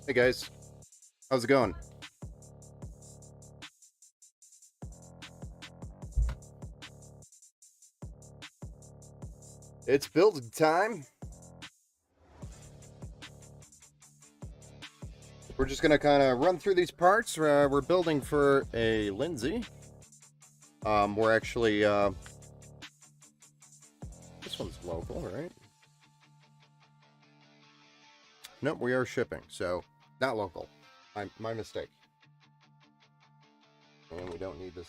Hey guys, how's it going? It's building time. We're just gonna kind of run through these parts. We're building for a Lindsay. We're actually this one's local, right? Nope, we are shipping, so not local. My mistake. And we don't need this.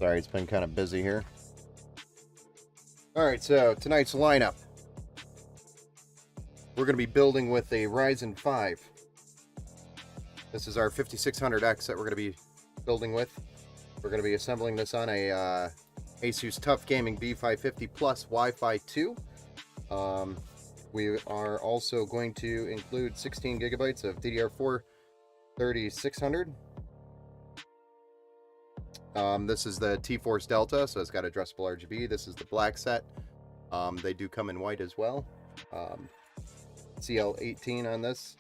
Sorry, it's been kind of busy here. All right, so tonight's lineup. We're gonna be building with a Ryzen 5. This is our 5600X that we're gonna be building with. We're going to be assembling this on a Asus TUF Gaming B550 Plus Wi-Fi 2. We are also going to include 16 gigabytes of DDR4 3600. This is the T-Force Delta, so it's got addressable RGB. This is the black set. They do come in white as well. CL18 on this.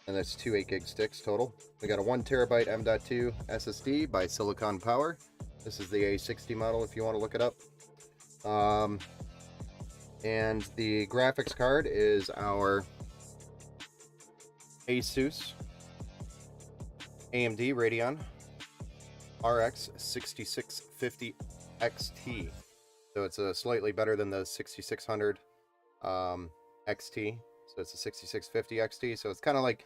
And that's two 8 gig sticks total. We got a 1 terabyte M.2 SSD by Silicon Power. This is the A60 model if you want to look it up. And the graphics card is our Asus AMD Radeon RX 6650 XT. So it's slightly better than the 6600 XT. So it's a 6650 XT. So it's kind of like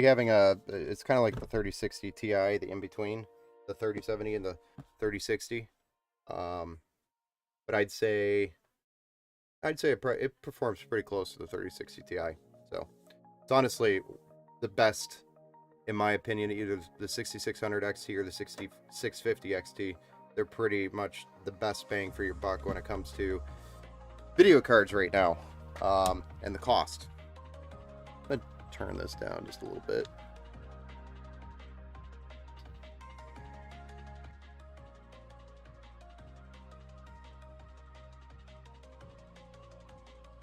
having it's kind of like the 3060 Ti, the in between the 3070 and the 3060. But I'd say it performs pretty close to the 3060 Ti. So it's honestly the best, in my opinion, either the 6600 XT or the 6650 XT. They're pretty much the best bang for your buck when it comes to video cards right now, and the cost. I'm gonna turn this down just a little bit.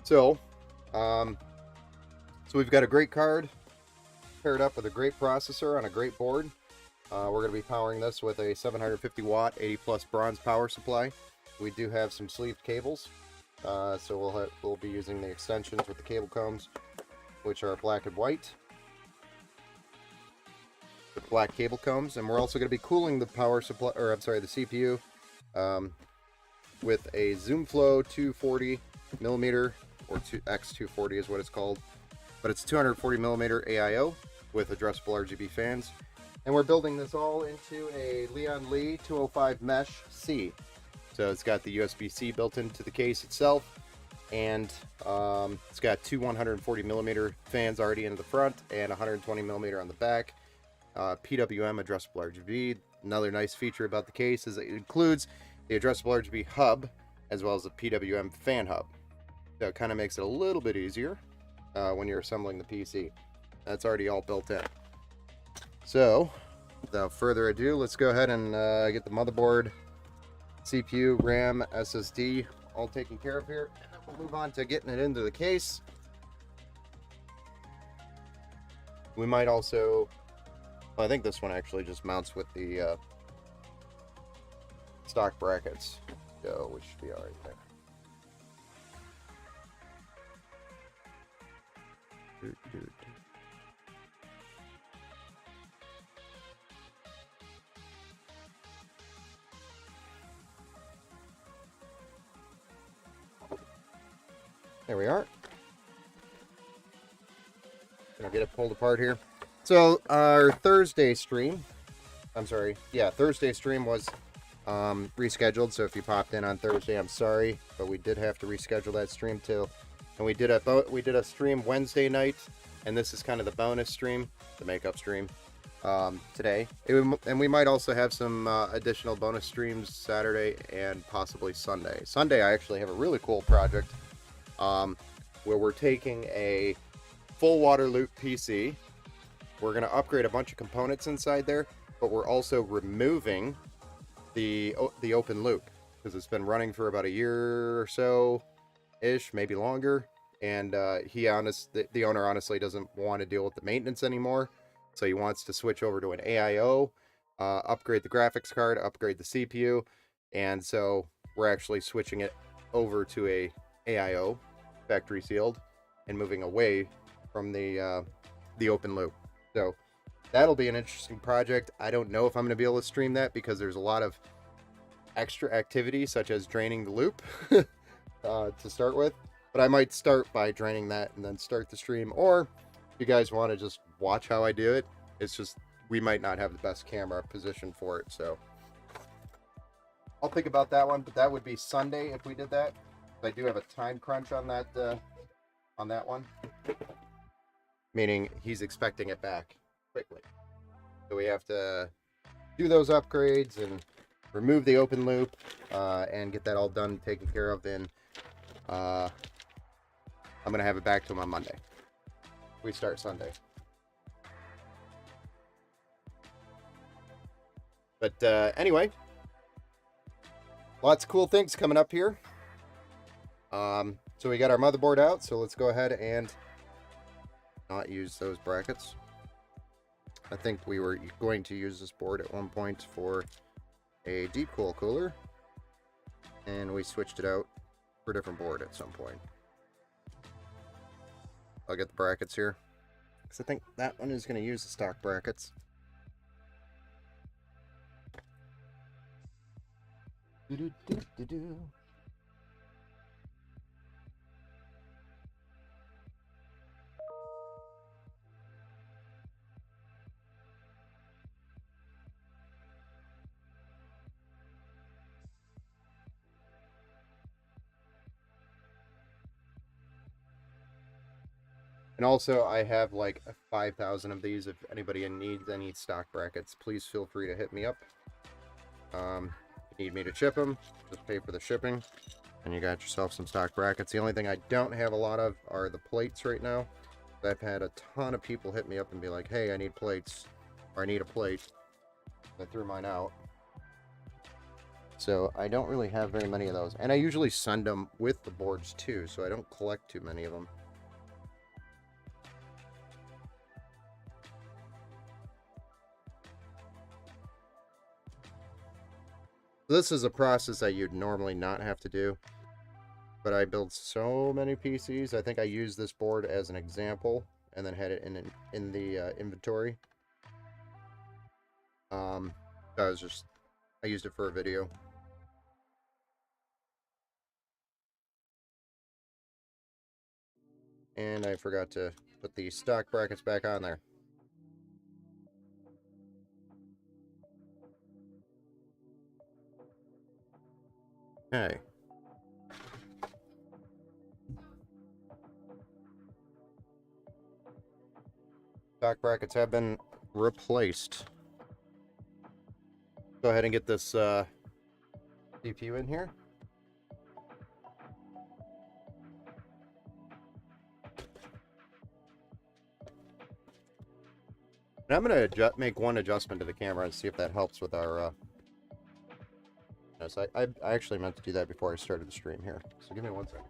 So we've got a great card paired up with a great processor on a great board. We're going to be powering this with a 750 watt 80 plus bronze power supply. We do have some sleeved cables, so we'll be using the extensions with the cable combs, which are black and white with black cable combs. And we're also going to be cooling the power supply, or I'm sorry, the CPU, with a ZoomFlow 240 millimeter, or X240 is what it's called, but it's 240 millimeter AIO with addressable RGB fans. And we're building this all into a Lian Li 205 Mesh C. So it's got the USB-C built into the case itself, and it's got two 140 millimeter fans already in the front and 120 millimeter on the back. PWM addressable RGB. Another nice feature about the case is it includes the addressable RGB hub as well as the PWM fan hub. So it kind of makes it a little bit easier when you're assembling the PC. That's already all built in. So, without further ado, let's go ahead and get the motherboard, CPU, RAM, SSD all taken care of here, and then we'll move on to getting it into the case. We might also, well, I think this one actually just mounts with the stock brackets, so we should be all right there. There we are. Gonna get it pulled apart here. So our Thursday stream, Thursday stream was rescheduled. So if you popped in on Thursday, I'm sorry, but we did have to reschedule that stream and we did a stream Wednesday night, and this is kind of the bonus stream, the makeup stream, today. And we might also have some additional bonus streams Saturday and possibly Sunday. Sunday, I actually have a really cool project where we're taking a full water loop PC. We're going to upgrade a bunch of components inside there, but we're also removing the open loop because it's been running for about a year or so. ish, maybe longer. And the owner honestly doesn't want to deal with the maintenance anymore, so he wants to switch over to an AIO, upgrade the graphics card, upgrade the CPU, and so we're actually switching it over to a AIO, factory sealed, and moving away from the open loop. So that'll be an interesting project. I don't know if I'm going to be able to stream that because there's a lot of extra activity, such as draining the loop to start with. But I might start by draining that and then start the stream. Or if you guys want to just watch how I do it, it's just we might not have the best camera position for it. So I'll think about that one. But that would be Sunday if we did that. I do have a time crunch on that one. Meaning he's expecting it back quickly. So we have to do those upgrades and remove the open loop and get that all done, taken care of. Then I'm going to have it back to him on Monday. We start Sunday. But anyway, lots of cool things coming up here. So we got our motherboard out, so let's go ahead and not use those brackets. I think we were going to use this board at one point for a deep cool cooler, and we switched it out for a different board at some point. I'll get the brackets here, because I think that one is going to use the stock brackets. And also, I have like 5,000 of these. If anybody needs any stock brackets, please feel free to hit me up. If you need me to ship them, just pay for the shipping, and you got yourself some stock brackets. The only thing I don't have a lot of are the plates right now. I've had a ton of people hit me up and be like, hey, I need plates, or I need a plate. I threw mine out. So I don't really have very many of those. And I usually send them with the boards too, so I don't collect too many of them. This is a process that you'd normally not have to do, but I built so many PCs. I think I used this board as an example and then had it in the inventory. I used it for a video. And I forgot to put the stock brackets back on there. Okay. Stock brackets have been replaced. Go ahead and get this CPU in here. And I'm going to make one adjustment to the camera and see if that helps with our... So I actually meant to do that before I started the stream here. So give me 1 second.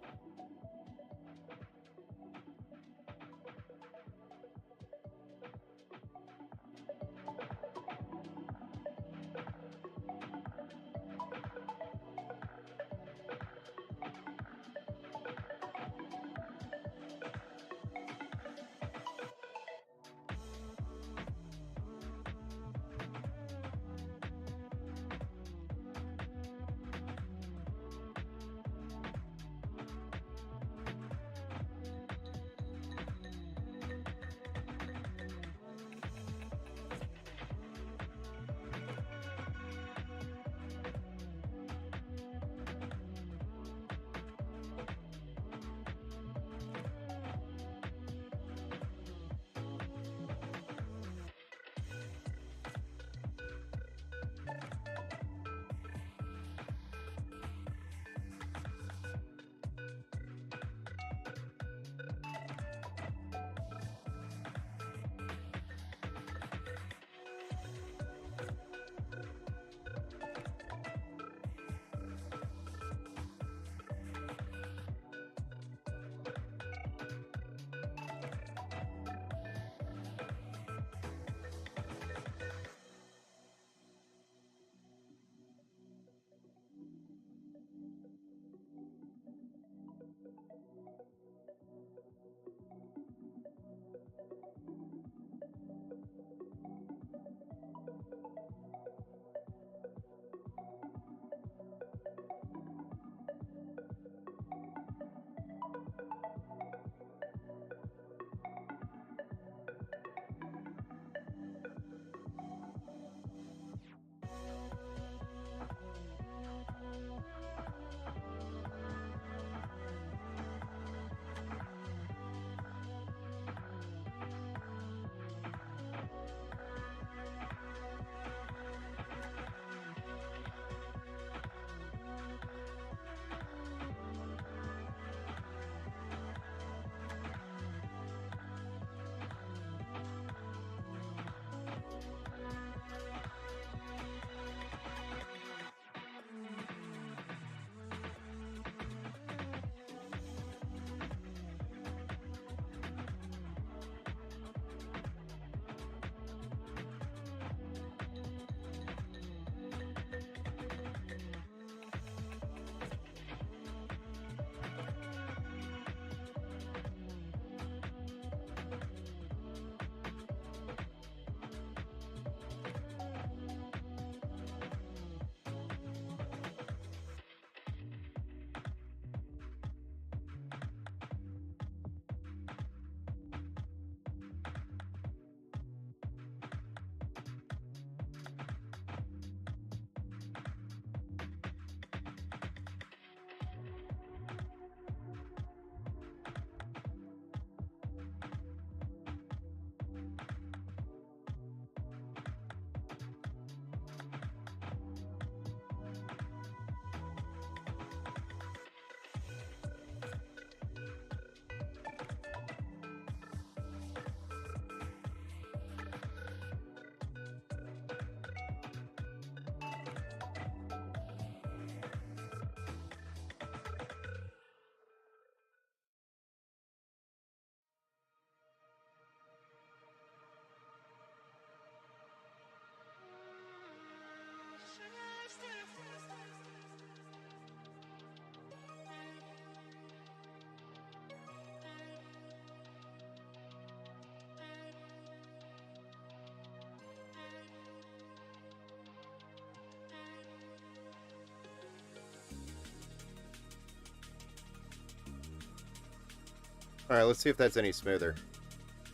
Alright, let's see if that's any smoother.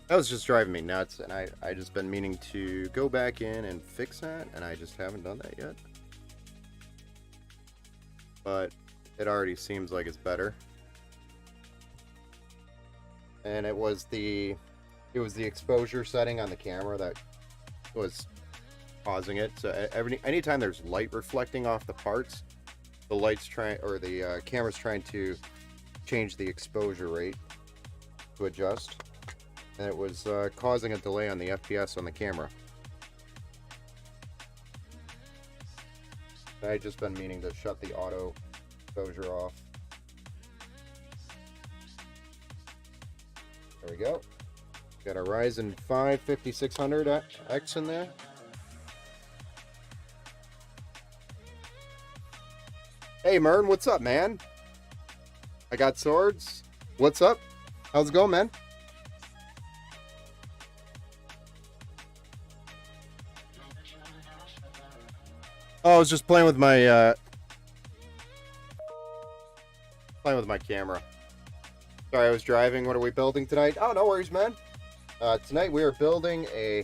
That was just driving me nuts, and I just been meaning to go back in and fix that, and I just haven't done that yet. But it already seems like it's better. And it was the exposure setting on the camera that was causing it. So anytime there's light reflecting off the parts, the camera's trying to change the exposure rate to adjust, and it was causing a delay on the FPS on the camera. I just been meaning to shut the auto exposure off. There we go. Got a Ryzen 5 5600X in there. Hey Mern, what's up, man? I got swords. What's up? How's it going, man? Oh, I was just playing with my camera. Sorry, I was driving. What are we building tonight? Oh, no worries, man. Tonight we are building a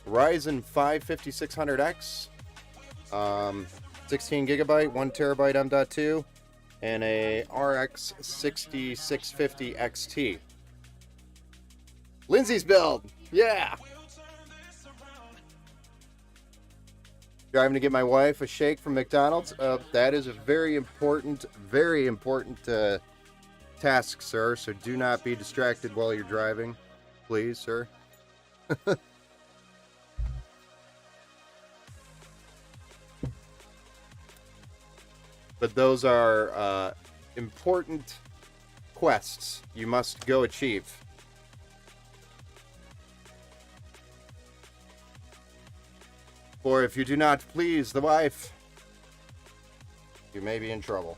Ryzen 5 5600X, 16 gigabyte, 1 terabyte M.2, and a RX 6650 XT. Lindsay's build, yeah. Driving to get my wife a shake from McDonald's. That is a very important task, sir. So do not be distracted while you're driving, please, sir. But those are important quests you must go achieve. For if you do not please the wife, you may be in trouble.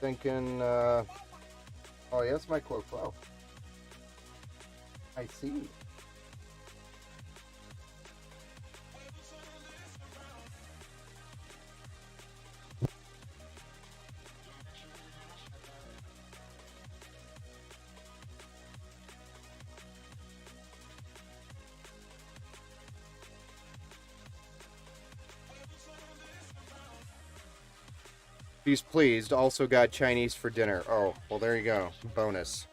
Thinking, oh yes, my quote flow. I see. She's pleased. Also got Chinese for dinner. Oh, well, there you go. Bonus.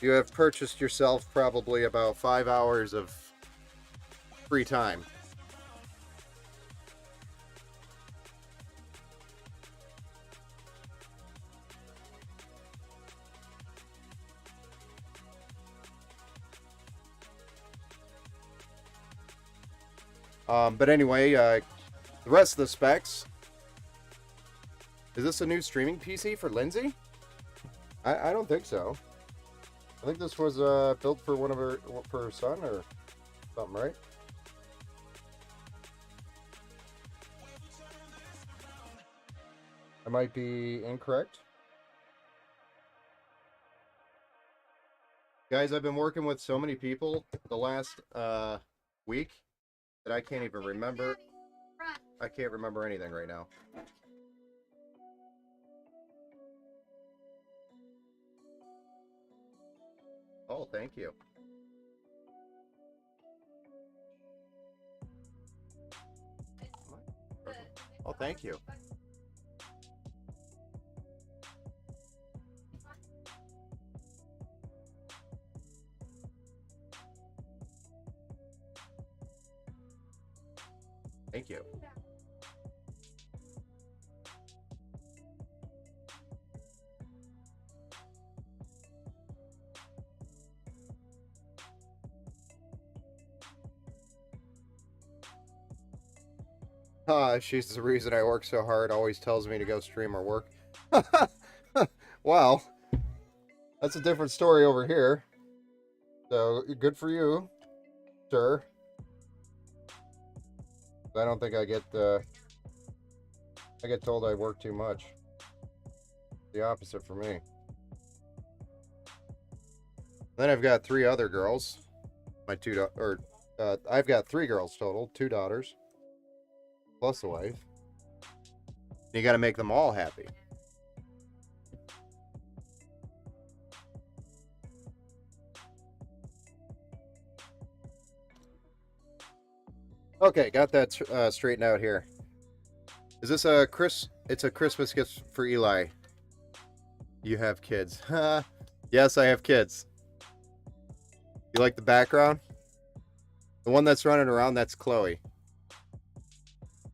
You have purchased yourself probably about 5 hours of free time. But anyway, the rest of the specs. Is this a new streaming PC for Lindsay? I don't think so. I think this was built for for her son or something, right? I might be incorrect. Guys, I've been working with so many people the last week that I can't even remember. I can't remember anything right now. Oh, thank you. Oh, thank you. Thank you. She's the reason I work so hard, always tells me to go stream or work. Wow. That's a different story over here. So, good for you, sir. I don't think I get told I work too much. The opposite for me. Then I've got 3 other girls My I've got 3 girls total, 2 daughters, plus a wife. You got to make them all happy. Okay, got that straightened out here. Is this a It's a Christmas gift for Eli. You have kids. Yes, I have kids. You like the background? The one that's running around, that's Chloe.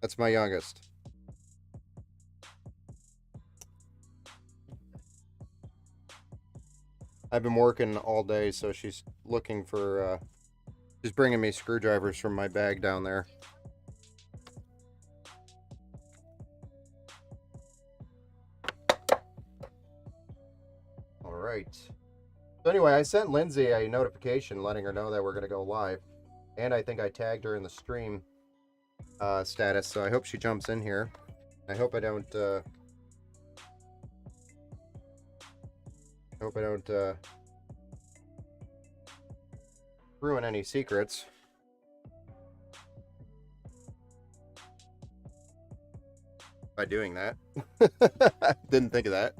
That's my youngest. I've been working all day, so she's looking for, she's bringing me screwdrivers from my bag down there. All right. So anyway, I sent Lindsay a notification letting her know that we're going to go live. And I think I tagged her in the stream status, so I hope she jumps in here. I hope I don't ruin any secrets. By doing that. Didn't think of that.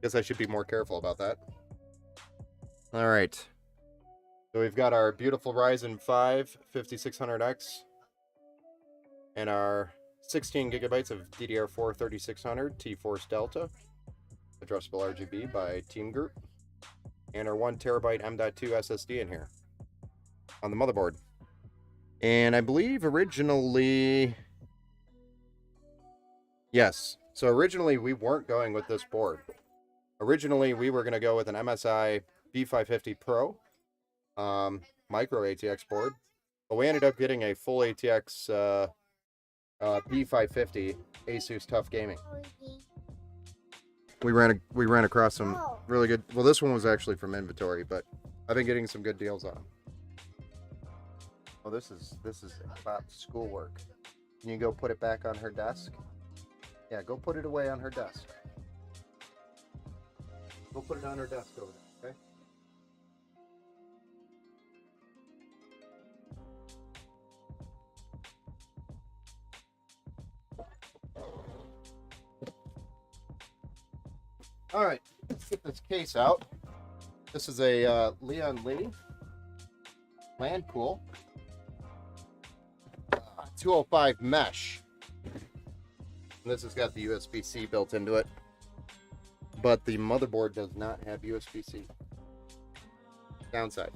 Guess I should be more careful about that. All right. So we've got our beautiful Ryzen 5 5600X and our 16 gigabytes of DDR4 3600 T-Force Delta, addressable RGB by Team Group, and our 1 terabyte M.2 SSD in here on the motherboard. And I believe originally, yes. So originally we weren't going with this board. Originally we were going to go with an MSI B550 Pro micro ATX board, but we ended up getting a full ATX B550 Asus TUF Gaming. We ran across some really good. Well, this one was actually from inventory, but I've been getting some good deals on them. Oh, this is about schoolwork. Can you go put it back on her desk? Yeah, go put it away on her desk. Go put it on her desk over there, okay? All right, let's get this case out. This is a Leon Lee Landcool 205 mesh. And this has got the USB-C built into it, but the motherboard does not have USB-C. Downside.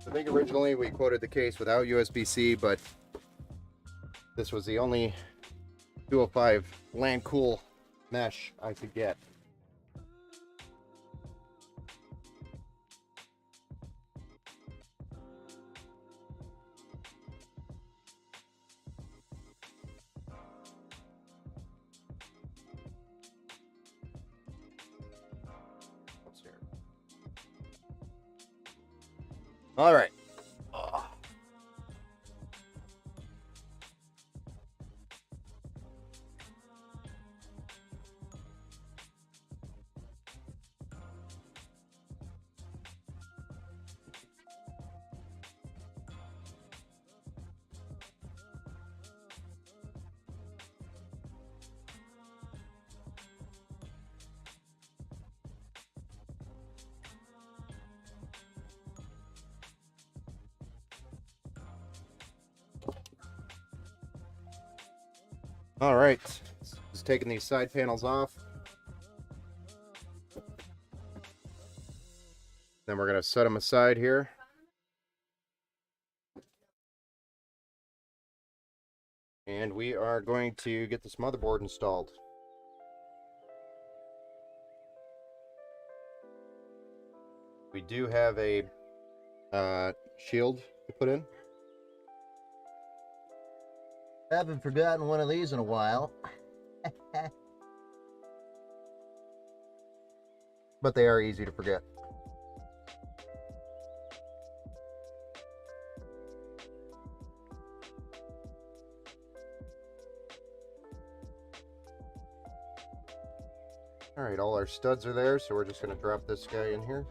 I think originally we quoted the case without USB-C, but this was the only 205 Landcool mesh I could get. All right. All right, just taking these side panels off. Then we're gonna set them aside here. And we are going to get this motherboard installed. We do have a shield to put in. Haven't forgotten one of these in a while. But they are easy to forget. Alright, all our studs are there, so we're just going to drop this guy in here.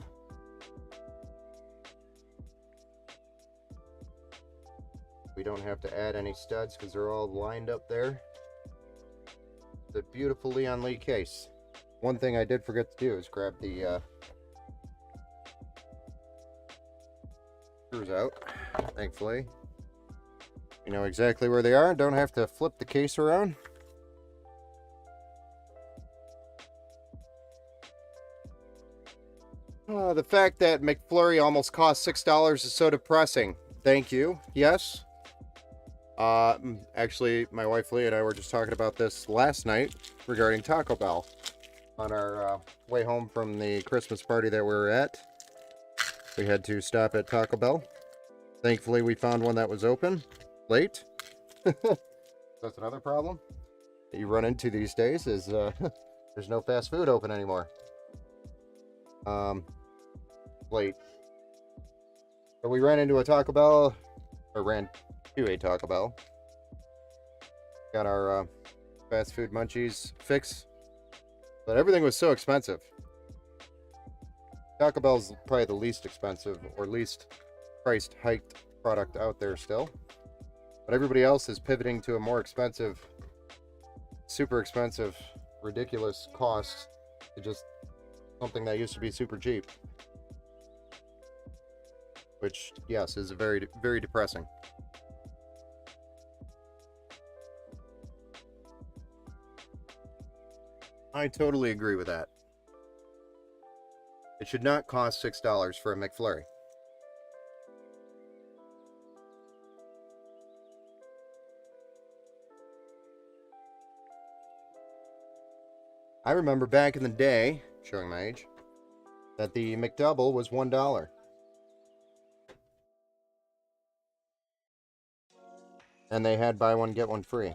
We don't have to add any studs because they're all lined up there. The beautiful Leon Lee case. One thing I did forget to do is grab the screws out, thankfully. You know exactly where they are. Don't have to flip the case around. The fact that McFlurry almost cost $6 is so depressing. Thank you. Yes. Actually, my wife Lee and I were just talking about this last night regarding Taco Bell on our way home from the Christmas party that we were at. We had to stop at Taco Bell. Thankfully, we found one that was open late. That's another problem that you run into these days is there's no fast food open anymore. Late. But we ran into a Taco Bell, or ran to a Taco Bell. Got our fast food munchies fix, but everything was so expensive. Taco Bell's probably the least expensive or least priced hiked product out there still, but everybody else is pivoting to a more expensive, super expensive, ridiculous cost to just something that used to be super cheap, which yes is very, very depressing. I totally agree with that. It should not cost $6 for a McFlurry. I remember back in the day, showing my age, that the McDouble was $1. And they had buy one, get one free.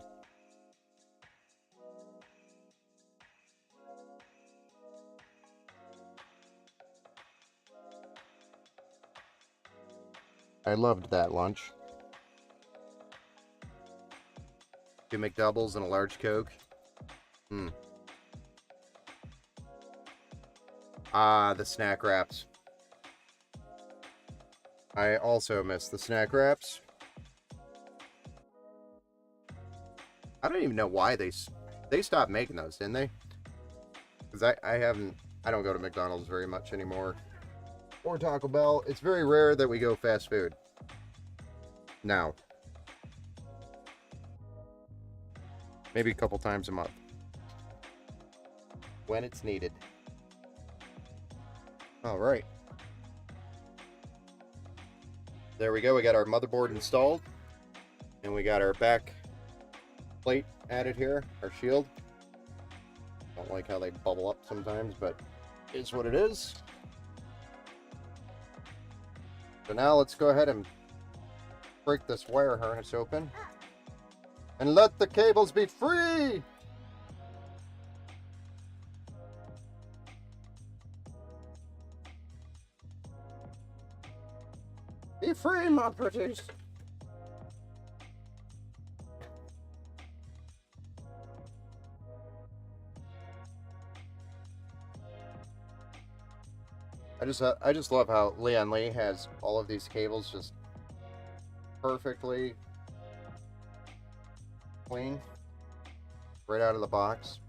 I loved that lunch. 2 McDoubles and a large Coke. The snack wraps. I also miss the snack wraps. I don't even know why they stopped making those, didn't they? Because I don't go to McDonald's very much anymore. Or Taco Bell. It's very rare that we go fast food now. Maybe a couple times a month when it's needed. All right, there we go. We got our motherboard installed, and we got our back plate added here, our shield. Don't like how they bubble up sometimes, but it's what it is. So now let's go ahead and break this wire harness open and let the cables be free. Be free, my pretties. I just love how Leon Lee has all of these cables just perfectly clean right out of the box.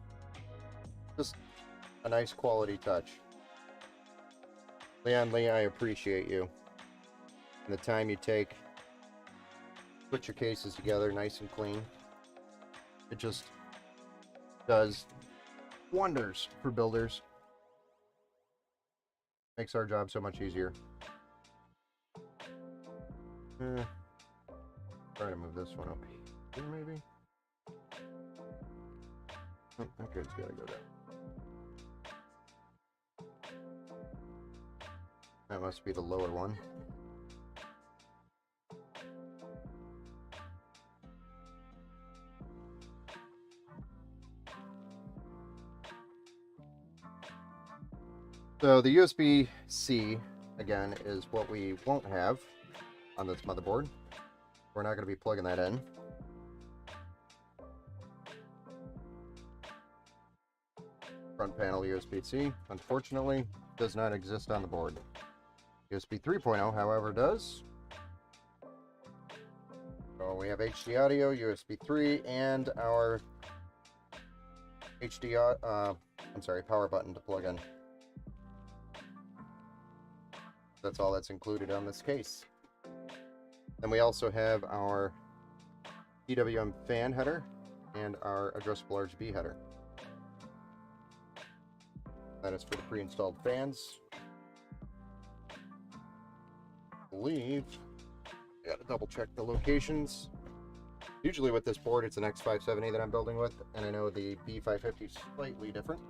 Just a nice quality touch. Leon Lee, I appreciate you and the time you take to put your cases together nice and clean. It just does wonders for builders. Makes our job so much easier. Try to move this one up here, maybe. Oh, okay, it's gotta go down. That must be the lower one. So the USB-C, again, is what we won't have on this motherboard. We're not going to be plugging that in. Front panel USB-C, unfortunately, does not exist on the board. USB 3.0, however, does. So we have HD audio, USB 3, and our power button to plug in. That's all that's included on this case. Then we also have our PWM fan header and our addressable RGB header. That is for the pre-installed fans. I believe I gotta double check the locations. Usually with this board, it's an X570 that I'm building with, and I know the B550 is slightly different.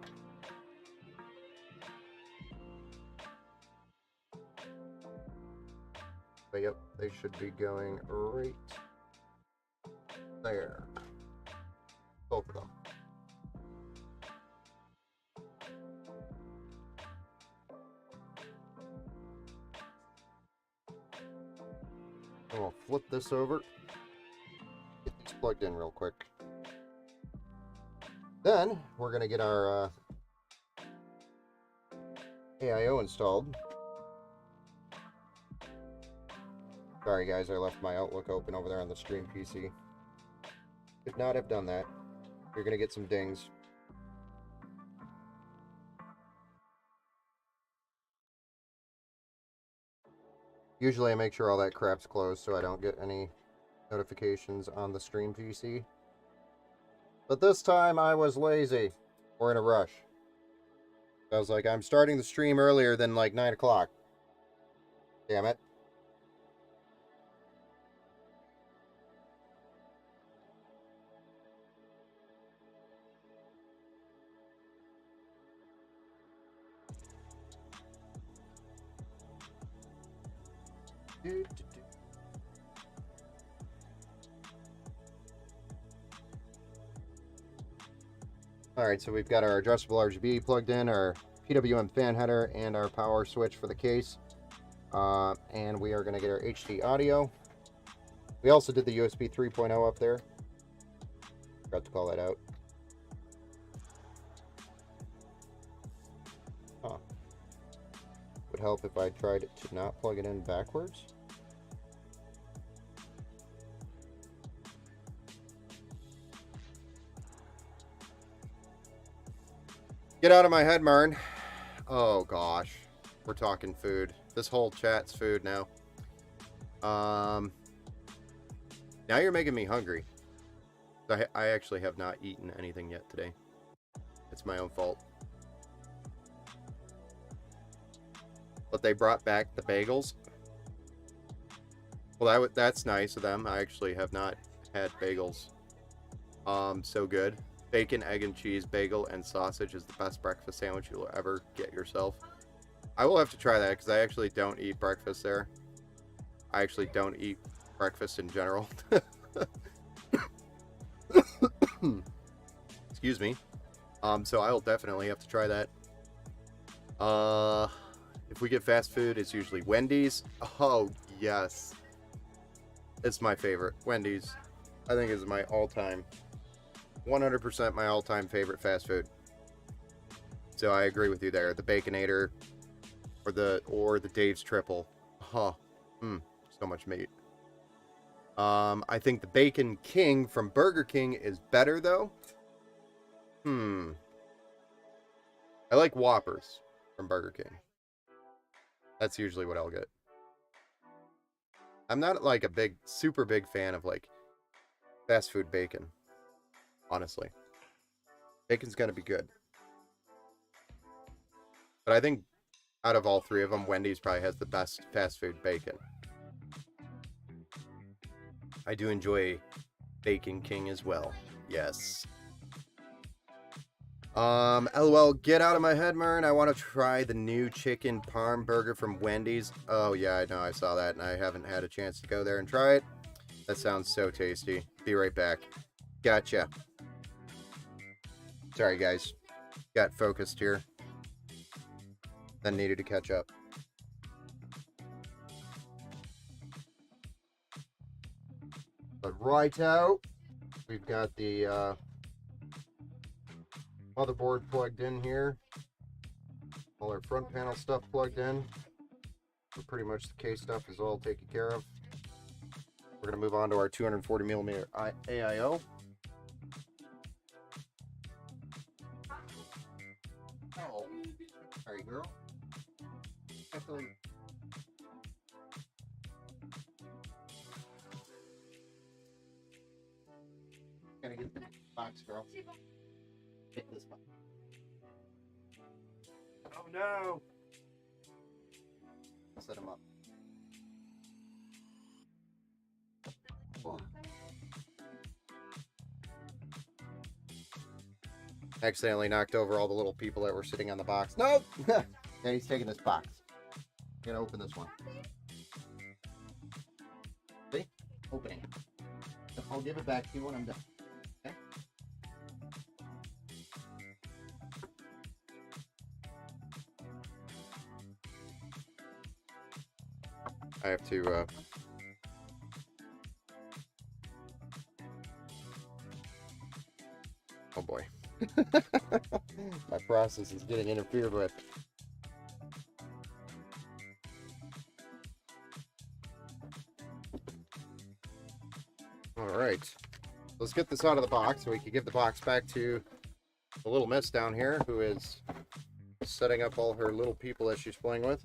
But yep, they should be going right there. Both of them. And we'll flip this over. Get these plugged in real quick. Then we're going to get our AIO installed. Sorry guys, I left my Outlook open over there on the stream PC. Could not have done that. You're going to get some dings. Usually I make sure all that crap's closed so I don't get any notifications on the stream PC. But this time I was lazy or in a rush. I was like, I'm starting the stream earlier than like 9 o'clock. Damn it. Alright, so we've got our addressable RGB plugged in, our PWM fan header, and our power switch for the case. And we are going to get our HD audio. We also did the USB 3.0 up there. Forgot to call that out. Huh. Would help if I tried to not plug it in backwards. Get out of my head, Marn. Oh gosh, we're talking food. This whole chat's food now. Now you're making me hungry. I actually have not eaten anything yet today. It's my own fault. But they brought back the bagels. Well, that's nice of them. I actually have not had bagels. So good. Bacon, egg, and cheese bagel and sausage is the best breakfast sandwich you'll ever get yourself. I will have to try that because I actually don't eat breakfast there. I actually don't eat breakfast in general. Excuse me. So I will definitely have to try that. If we get fast food, it's usually Wendy's. Oh, yes. It's my favorite. Wendy's, I think, is my all-time 100% my all-time favorite fast food. So I agree with you there. The Baconator or the Dave's Triple. Huh. So much meat. I think the Bacon King from Burger King is better though. I like Whoppers from Burger King. That's usually what I'll get. I'm not like a super big fan of like fast food bacon. Honestly, bacon's gonna be good, but I think out of all three of them, Wendy's probably has the best fast food bacon. I do enjoy Bacon King as well. Yes. LOL, get out of my head, Mern. I want to try the new chicken parm burger from Wendy's. Oh yeah, I know, I saw that, and I haven't had a chance to go there and try it. That sounds so tasty. Be right back. Gotcha. Sorry, guys. Got focused here. Then needed to catch up. But right out, we've got the Motherboard plugged in here. All our front panel stuff plugged in. So pretty much the case stuff is all taken care of. We're going to move on to our 240mm AIO. Oh, sorry, girl. Gotta get the box, girl. Get this box. Oh no! I'll set him up. Oh. Accidentally knocked over all the little people that were sitting on the box. Nope! Yeah, he's taking this box. I'm gonna open this one. See? Opening. I'll give it back to you when I'm done. Okay? I have to, oh boy. My process is getting interfered with. Alright. Let's get this out of the box so we can give the box back to the little miss down here who is setting up all her little people that she's playing with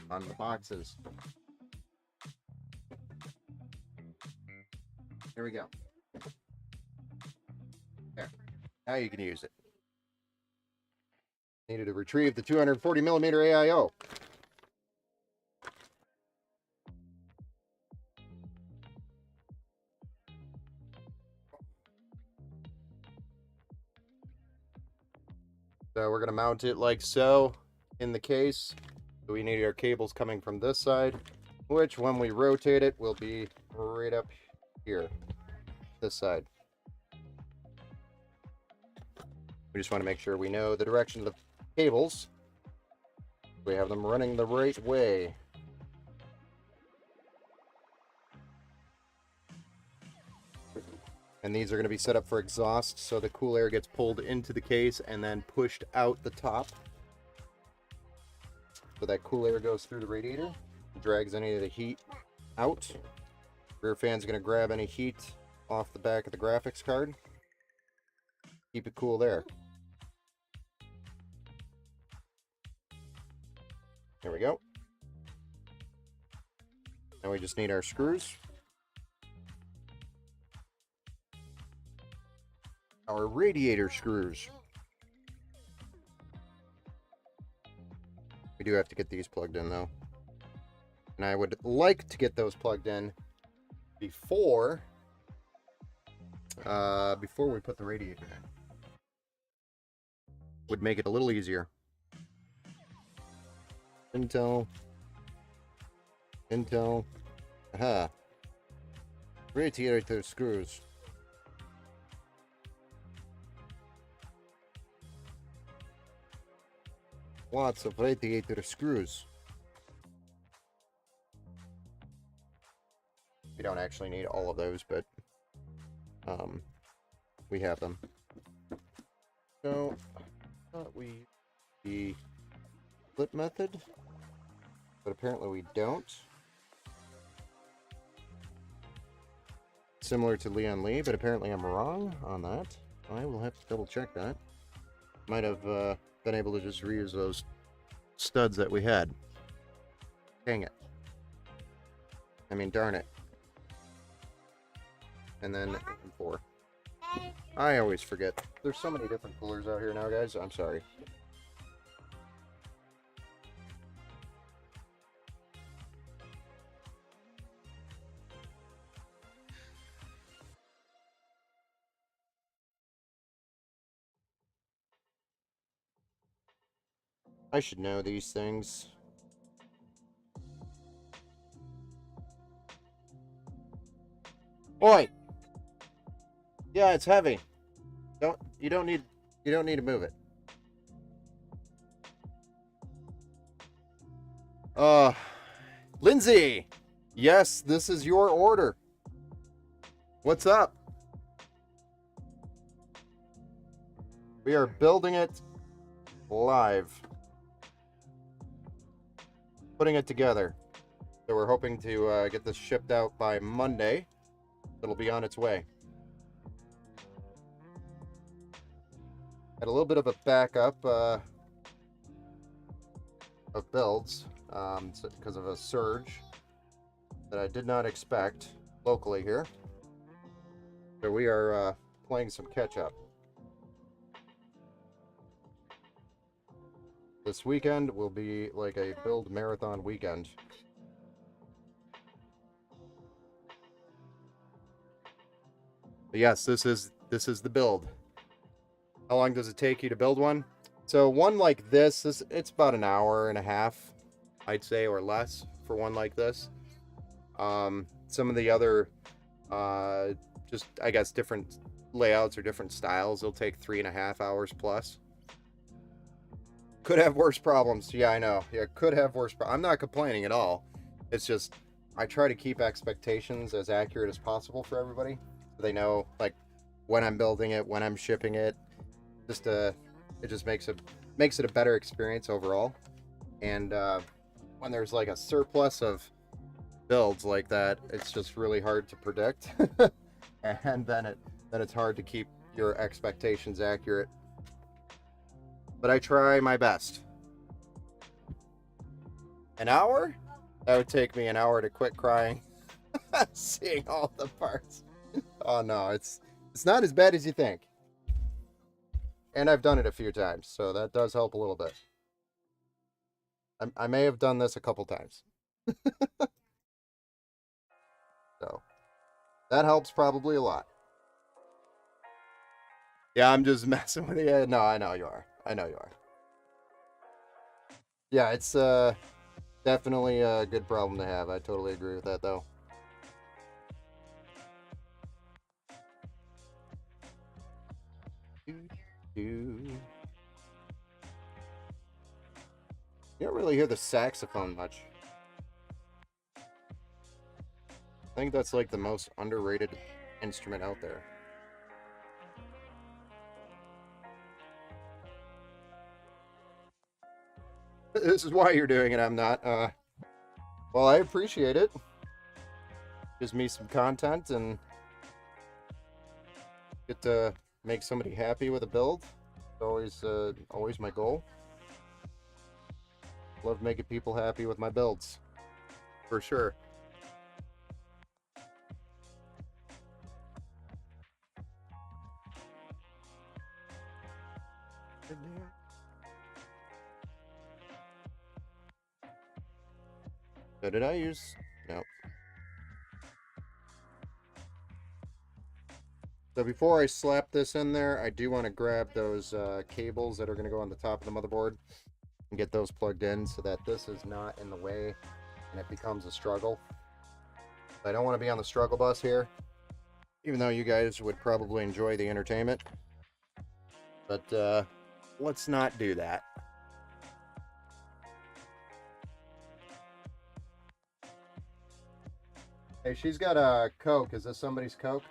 on the boxes. Here we go. There. Now you can use it. Needed to retrieve the 240mm AIO. So we're going to mount it like so in the case. So we need our cables coming from this side, which when we rotate it will be right up here, this side. We just want to make sure we know the direction of the cables. We have them running the right way. And these are going to be set up for exhaust, so the cool air gets pulled into the case and then pushed out the top. So that cool air goes through the radiator, drags any of the heat out. Rear fan's going to grab any heat off the back of the graphics card. Keep it cool there. There we go. Now we just need our screws. Our radiator screws. We do have to get these plugged in though. And I would like to get those plugged in before we put the radiator in. Would make it a little easier. Intel. Aha. Radiator screws. Lots of radiator screws. We don't actually need all of those, but we have them. So I thought we the split method, but apparently we don't. Similar to Leon Lee, but apparently I'm wrong on that. I will have to double check that. Might have been able to just reuse those studs that we had. Dang it. I mean, darn it. And then 4. I always forget. There's so many different coolers out here now, guys. I'm sorry. I should know these things. Oi! Yeah, it's heavy. You don't need to move it. Lindsay! Yes, this is your order. What's up? We are building it live. Putting it together. So we're hoping to get this shipped out by Monday. It'll be on its way. Had a little bit of a backup of builds because of a surge that I did not expect locally here. So we are playing some catch up. This weekend will be like a build marathon weekend. But yes, this is the build. How long does it take you to build one? So one like this, it's about an hour and a half, I'd say, or less for one like this. Some of the other, just I guess different layouts or different styles, it'll take 3.5 hours plus. Could have worse problems. Yeah, I know. Yeah, could have worse. I'm not complaining at all. It's just I try to keep expectations as accurate as possible for everybody, so they know like when I'm building it, when I'm shipping it. Just it just makes it a better experience overall. And when there's like a surplus of builds like that, it's just really hard to predict, and then it's hard to keep your expectations accurate. But I try my best. An hour? That would take me an hour to quit crying, seeing all the parts. Oh no, it's not as bad as you think. And I've done it a few times, so that does help a little bit. I may have done this a couple times. So, that helps probably a lot. Yeah, I'm just messing with you. No, I know you are. I know you are. Yeah, it's definitely a good problem to have. I totally agree with that, though. You don't really hear the saxophone much. I think that's like the most underrated instrument out there. This is why you're doing it. I'm not. Well, I appreciate it. Gives me some content and get to make somebody happy with a build. It's always my goal. Love making people happy with my builds, for sure. So did I use? No. So before I slap this in there, I do want to grab those cables that are going to go on the top of the motherboard and get those plugged in so that this is not in the way and it becomes a struggle. I don't want to be on the struggle bus here, even though you guys would probably enjoy the entertainment. But let's not do that. Hey, she's got a Coke. Is this somebody's Coke?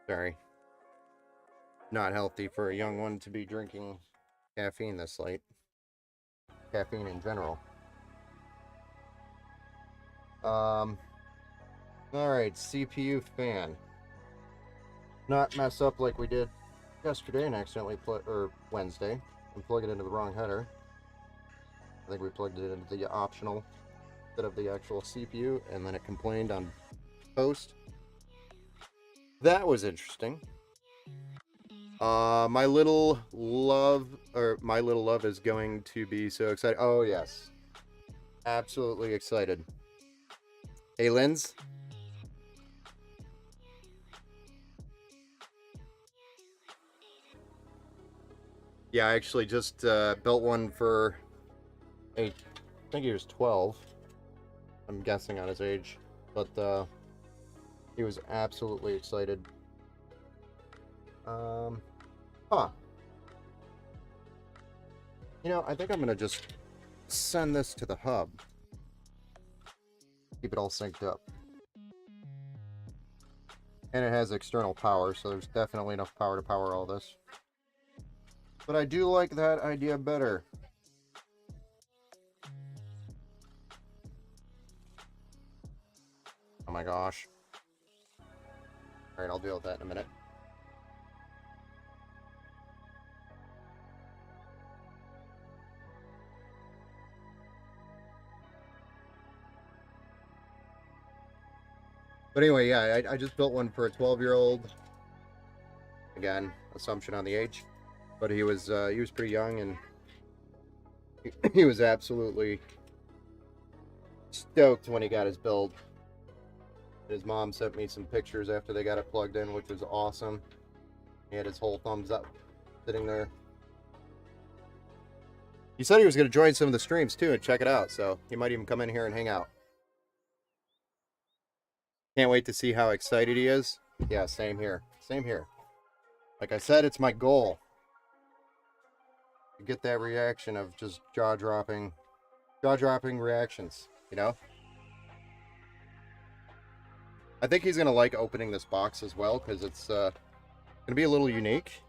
Sorry. Not healthy for a young one to be drinking caffeine this late. Caffeine in general. Alright, CPU fan. Not mess up like we did yesterday and accidentally or Wednesday and plug it into the wrong header. I think we plugged it into the optional instead of the actual CPU, and then it complained on post. That was interesting. My little love is going to be so excited. Oh yes, absolutely excited. Hey, Linz. Yeah, I actually just built one for I think he was 12. I'm guessing on his age, but he was absolutely excited. Huh. You know, I think I'm gonna just send this to the hub. Keep it all synced up. And it has external power, so there's definitely enough power to power all this. But I do like that idea better. Oh my gosh. Alright, I'll deal with that in a minute. But anyway, yeah, I just built one for a 12-year-old. Again, assumption on the age. But he was pretty young, and he was absolutely stoked when he got his build. His mom sent me some pictures after they got it plugged in, which was awesome. He had his whole thumbs up sitting there. He said he was going to join some of the streams too and check it out, so he might even come in here and hang out. Can't wait to see how excited he is. Yeah, same here. Same here. Like I said, it's my goal to get that reaction of just jaw-dropping reactions, you know? I think he's going to like opening this box as well, because it's going to be a little unique.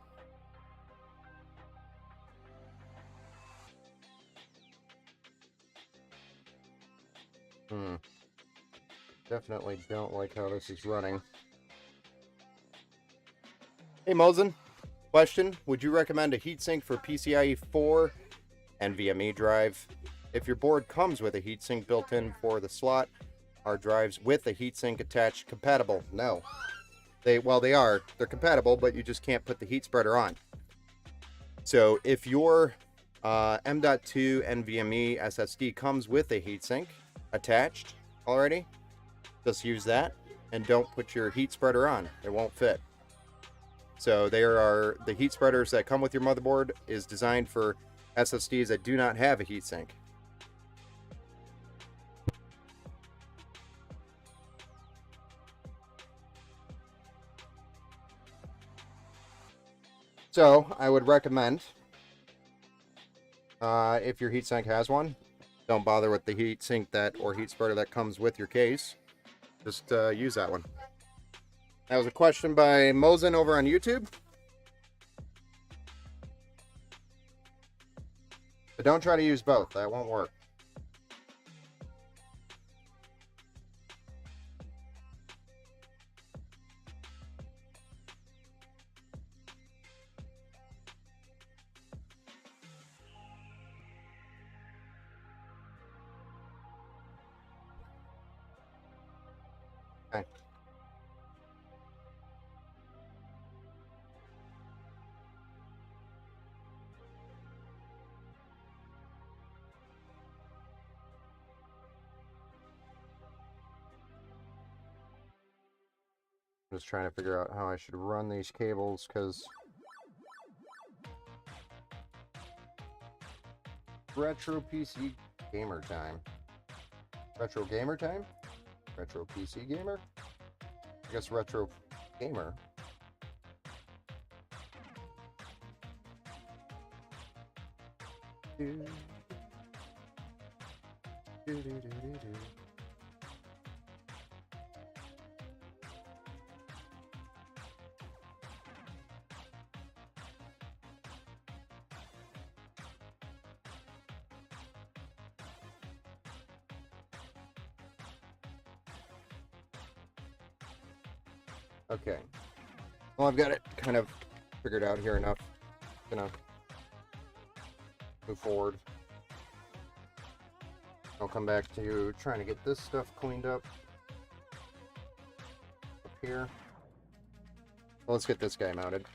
Definitely don't like how this is running. Hey, Mosen. Question. Would you recommend a heatsink for PCIe 4 NVMe drive? If your board comes with a heatsink built in for the slot, are drives with a heatsink attached compatible? No. They are. They're compatible, but you just can't put the heat spreader on. So if your M.2 NVMe SSD comes with a heatsink attached already, just use that and don't put your heat spreader on. It won't fit. So there are the heat spreaders that come with your motherboard is designed for SSDs that do not have a heatsink. So I would recommend, if your heatsink has one, don't bother with the heatsink or heat spreader that comes with your case. Just use that one. That was a question by Mosen over on YouTube. But don't try to use both. That won't work. Okay. I'm just trying to figure out how I should run these cables, because retro PC gamer time. Retro gamer time? Retro PC gamer? I guess retro gamer. Okay. Well, I've got it kind of figured out here enough. Gonna move forward. I'll come back to trying to get this stuff cleaned up here. Well, let's get this guy mounted.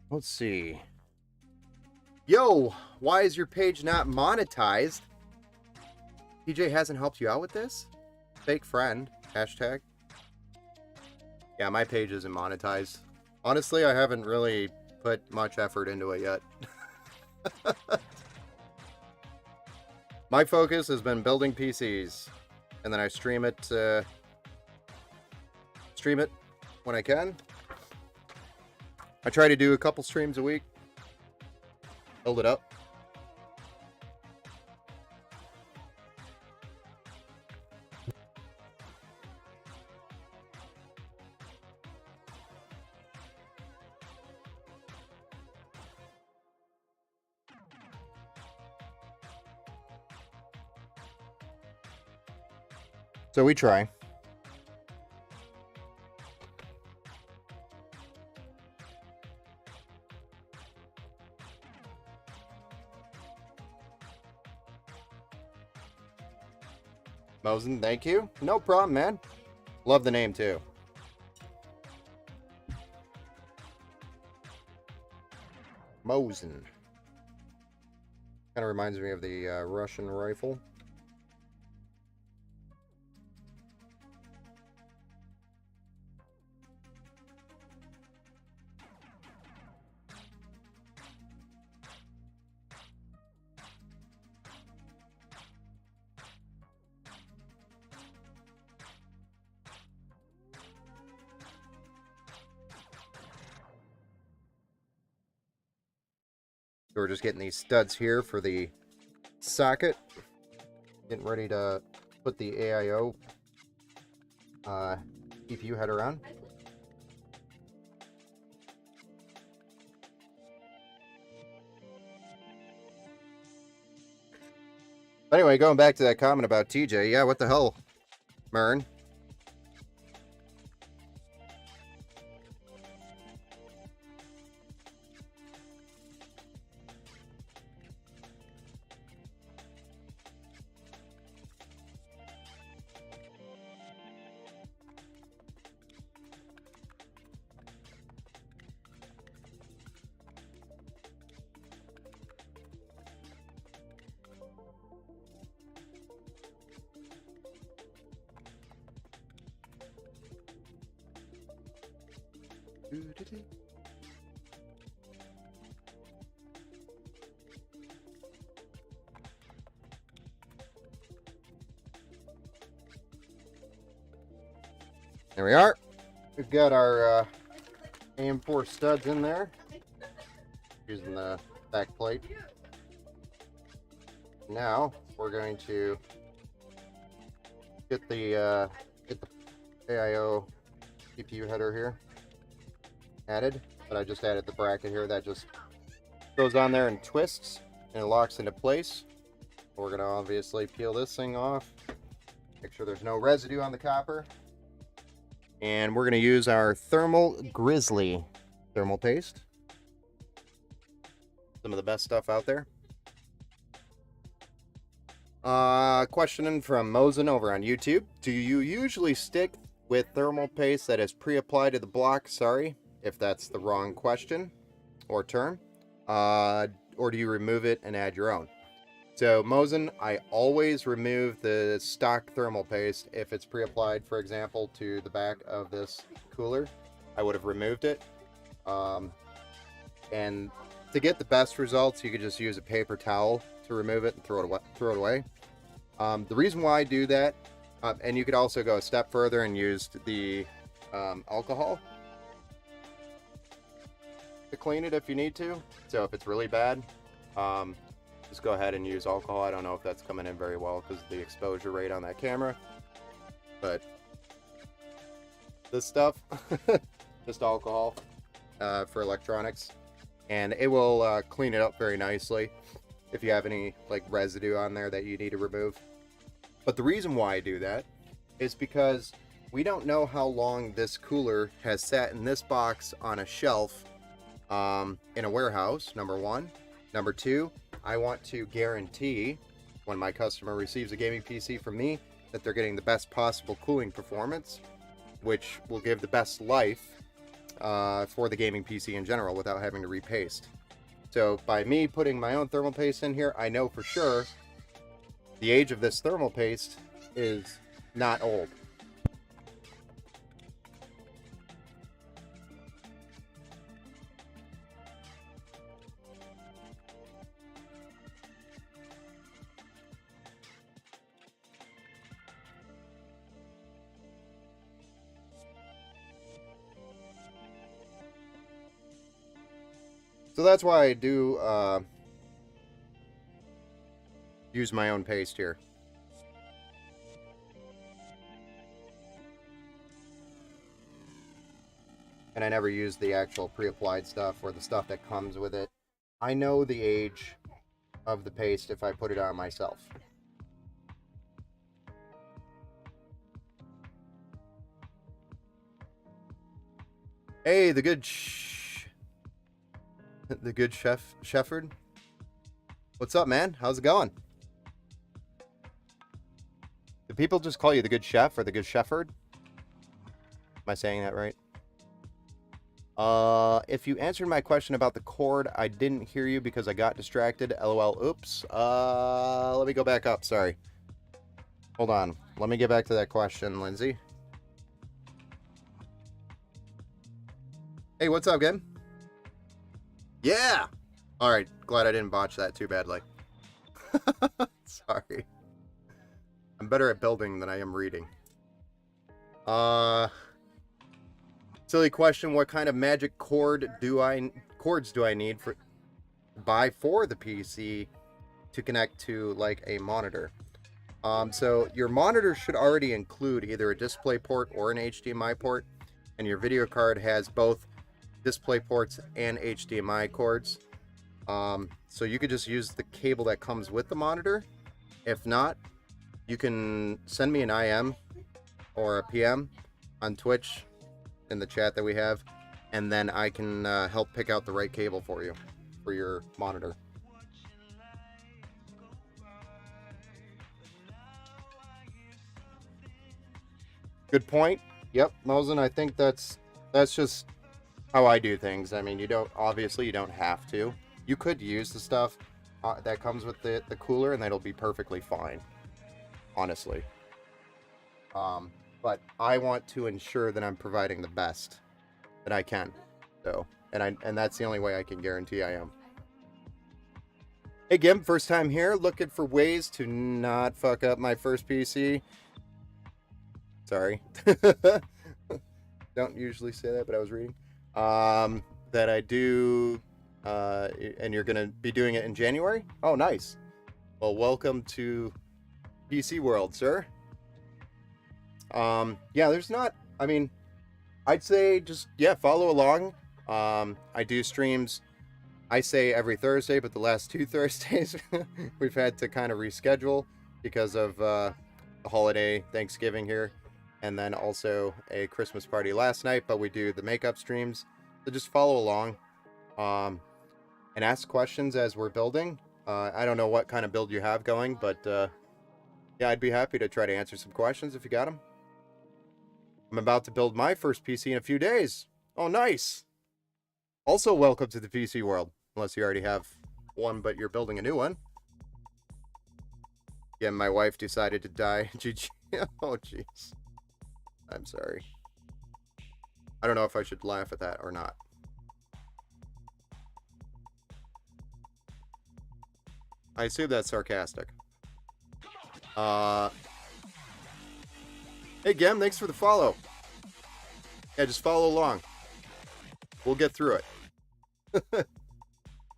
Let's see. Yo, why is your page not monetized? PJ hasn't helped you out with this? Fake friend, hashtag. Yeah, my page isn't monetized. Honestly, I haven't really put much effort into it yet. My focus has been building PCs, and then I stream it when I can. I try to do a couple streams a week. Build it up. So we try. Mosin, thank you. No problem, man. Love the name too. Mosin. Kind of reminds me of the Russian rifle. So we're just getting these studs here for the socket. Getting ready to put the AIO CPU header on. Anyway, going back to that comment about TJ, yeah, what the hell, Mern? There we are. We've got our AM4 studs in there, using the back plate. Now we're going to get the AIO CPU header here added, but I just added the bracket here that just goes on there and twists and it locks into place. We're going to obviously peel this thing off, make sure there's no residue on the copper, and we're going to use our Thermal Grizzly thermal paste, some of the best stuff out there. Questioning from Mosin over on YouTube. Do you usually stick with thermal paste that is pre-applied to the block? Sorry if that's the wrong question or term. Or do you remove it and add your own? So Mosin, I always remove the stock thermal paste if it's pre-applied, for example, to the back of this cooler. I would have removed it. And to get the best results, you could just use a paper towel to remove it and throw it away. The reason why I do that, and you could also go a step further and use the alcohol to clean it if you need to. So if it's really bad, just go ahead and use alcohol. I don't know if that's coming in very well because of the exposure rate on that camera, but this stuff, just alcohol for electronics, and it will clean it up very nicely if you have any like residue on there that you need to remove. But the reason why I do that is because we don't know how long this cooler has sat in this box on a shelf in a warehouse, number one. Number two, I want to guarantee when my customer receives a gaming PC from me that they're getting the best possible cooling performance, which will give the best life for the gaming PC in general without having to repaste. So by me putting my own thermal paste in here, I know for sure the age of this thermal paste is not old. So that's why I do use my own paste here. And I never use the actual pre-applied stuff or the stuff that comes with it. I know the age of the paste if I put it on myself. Hey, the good Shefford. What's up, man? How's it going? Do people just call you the good chef or the good Shefford? Am I saying that right? If you answered my question about the cord, I didn't hear you because I got distracted. LOL. Oops. Let me go back up. Sorry. Hold on. Let me get back to that question, Lindsay. Hey, what's up, Gim? Yeah! Alright, glad I didn't botch that too badly. Sorry. I'm better at building than I am reading. Silly question, what kind of magic cords do I need for the PC to connect to like a monitor? So your monitor should already include either a display port or an HDMI port, and your video card has both display ports and HDMI cords. So you could just use the cable that comes with the monitor. If not, you can send me an IM or a PM on Twitch in the chat that we have, and then I can help pick out the right cable for you for your monitor. Good point. Yep, Mosen, I think that's just how I do things. I mean, you don't have to. You could use the stuff that comes with the cooler, and that'll be perfectly fine, honestly. But I want to ensure that I'm providing the best that I can. So, and that's the only way I can guarantee I am. Hey Gim, first time here, looking for ways to not fuck up my first PC. Sorry. Don't usually say that, but I was reading. That I do, and you're gonna be doing it in January? Oh, nice. Well, welcome to PC world, sir. Yeah, there's not, I mean, I'd say just, yeah, follow along. I do streams, I say every Thursday, but the last 2 Thursdays we've had to kind of reschedule because of the holiday Thanksgiving here, and then also a Christmas party last night, but we do the makeup streams. So just follow along, and ask questions as we're building. I don't know what kind of build you have going, but yeah, I'd be happy to try to answer some questions if you got them. I'm about to build my first PC in a few days. Oh, nice. Also, welcome to the PC world. Unless you already have one, but you're building a new one. Yeah, my wife decided to die. GG. Oh, jeez. I'm sorry. I don't know if I should laugh at that or not. I assume that's sarcastic. Hey, Gem, thanks for the follow. Yeah, just follow along. We'll get through it.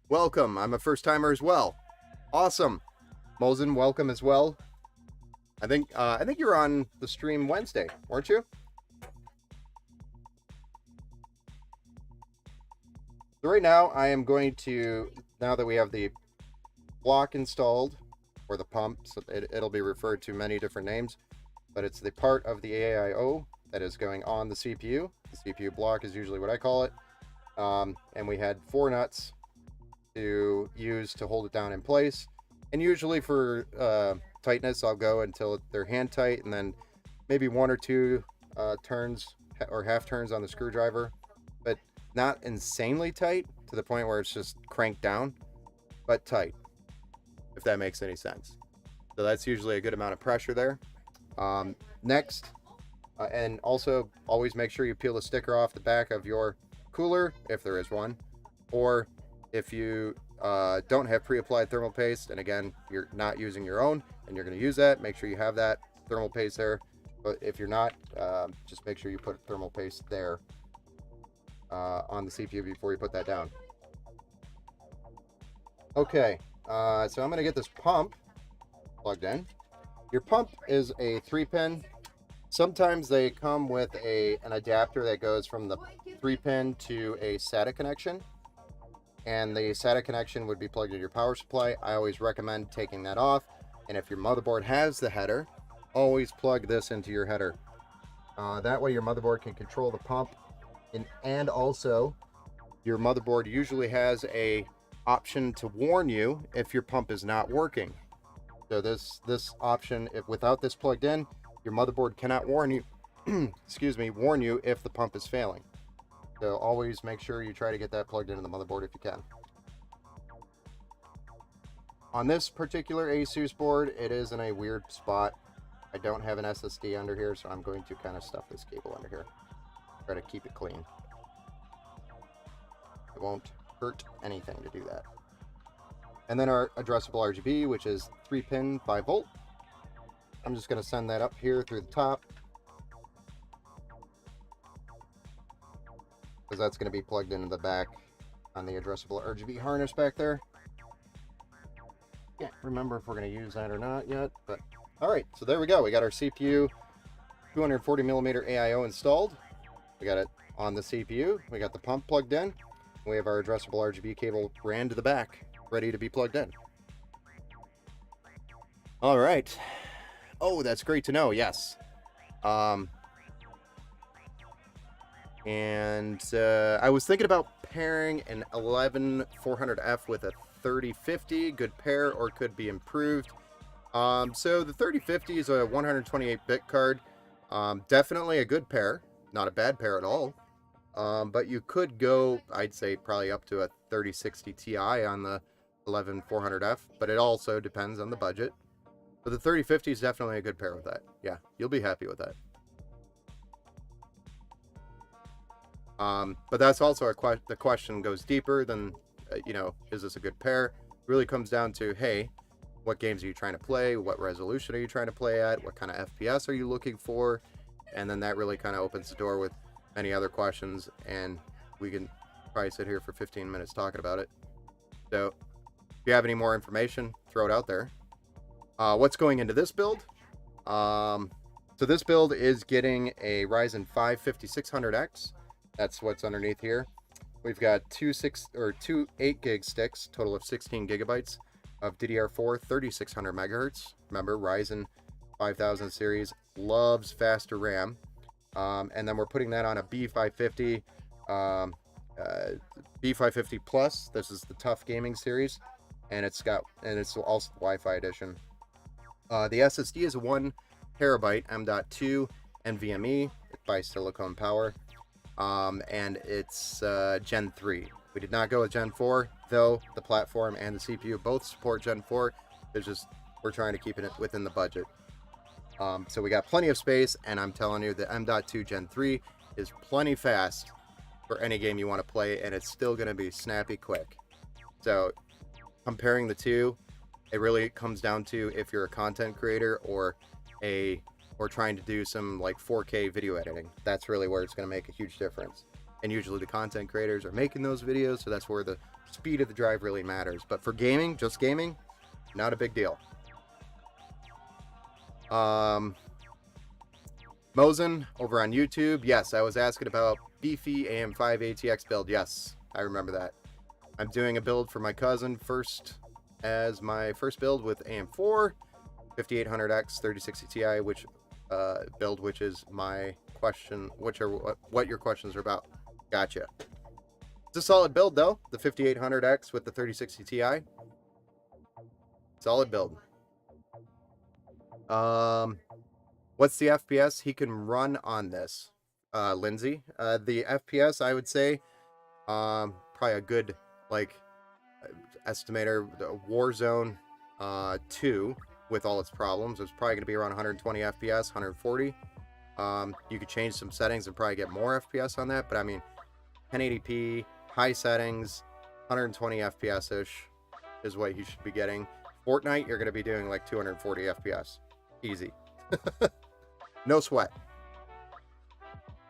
Welcome. I'm a first-timer as well. Awesome. Mosen, welcome as well. I think you were on the stream Wednesday, weren't you? So right now, I am going to, now that we have the block installed, or the pump, so it'll be referred to many different names, but it's the part of the AIO that is going on the CPU. The CPU block is usually what I call it. And we had 4 nuts to use to hold it down in place. And usually for tightness, I'll go until they're hand tight, and then maybe 1 or 2 turns or half turns on the screwdriver, but not insanely tight to the point where it's just cranked down, but tight, if that makes any sense. So that's usually a good amount of pressure there. Next, and also always make sure you peel the sticker off the back of your cooler, if there is one, or if you don't have pre-applied thermal paste, and again, you're not using your own, and you're going to use that, make sure you have that thermal paste there. But if you're not, just make sure you put thermal paste there on the CPU before you put that down. Okay, so I'm going to get this pump plugged in. Your pump is a 3-pin. Sometimes they come with an adapter that goes from the 3-pin to a SATA connection, and the SATA connection would be plugged into your power supply. I always recommend taking that off, and if your motherboard has the header, always plug this into your header. That way your motherboard can control the pump And also, your motherboard usually has a option to warn you if your pump is not working. So this option, if without this plugged in, your motherboard cannot warn you excuse me, warn you if the pump is failing. So always make sure you try to get that plugged into the motherboard if you can. On this particular Asus board, it is in a weird spot. I don't have an SSD under here, so I'm going to kind of stuff this cable under here. Try to keep it clean. It won't hurt anything to do that. And then our addressable RGB, which is 3-pin 5-volt. I'm just going to send that up here through the top, because that's going to be plugged into the back on the addressable RGB harness back there. Can't remember if we're going to use that or not yet, but all right, so there we go. We got our CPU 240mm AIO installed. We got it on the CPU. We got the pump plugged in. We have our addressable RGB cable ran to the back, ready to be plugged in. All right. Oh, that's great to know. Yes. And I was thinking about pairing an 11400F with a 3050, good pair, or could be improved. So the 3050 is a 128-bit card. Definitely a good pair, not a bad pair at all. But you could go, I'd say, probably up to a 3060 Ti on the 11400F, but it also depends on the budget. But the 3050 is definitely a good pair with that. Yeah, you'll be happy with that. But that's also the question goes deeper than, is this a good pair? It really comes down to, hey, what games are you trying to play? What resolution are you trying to play at? What kind of FPS are you looking for? And then that really kind of opens the door with any other questions, and we can probably sit here for 15 minutes talking about it. So if you have any more information, throw it out there. What's going into this build? So this build is getting a Ryzen 5 5600X. That's what's underneath here. We've got two 8 gig sticks, total of 16 gigabytes of DDR4 3600 megahertz. Remember, Ryzen 5000 series loves faster RAM. And then we're putting that on a B550, B550 Plus. This is the Tough Gaming series, and it's also Wi-Fi edition. The SSD is a 1 terabyte M.2 NVMe by Silicon Power, and it's Gen 3. We did not go with Gen 4, though the platform and the CPU both support Gen 4. We're trying to keep it within the budget. So we got plenty of space, and I'm telling you, the M.2 Gen 3 is plenty fast for any game you want to play, and it's still going to be snappy quick. So comparing the two, it really comes down to if you're a content creator or trying to do some like 4K video editing. That's really where it's going to make a huge difference. And usually the content creators are making those videos, so that's where the speed of the drive really matters. But for gaming, just gaming, not a big deal. Mozen over on YouTube. Yes, I was asking about beefy AM5 ATX build. Yes, I remember that. I'm doing a build for my cousin as my first build with AM4 5800X 3060 Ti, which is my question, what your questions are about. Gotcha. It's a solid build though, the 5800X with the 3060 Ti. Solid build. What's the FPS he can run on this, Lindsay? The FPS, I would say, probably a good, estimator, the Warzone 2, with all its problems, is probably going to be around 120 FPS, 140. You could change some settings and probably get more FPS on that, but I mean, 1080p, high settings, 120 FPS-ish is what you should be getting. Fortnite, you're going to be doing like 240 FPS. Easy. No sweat.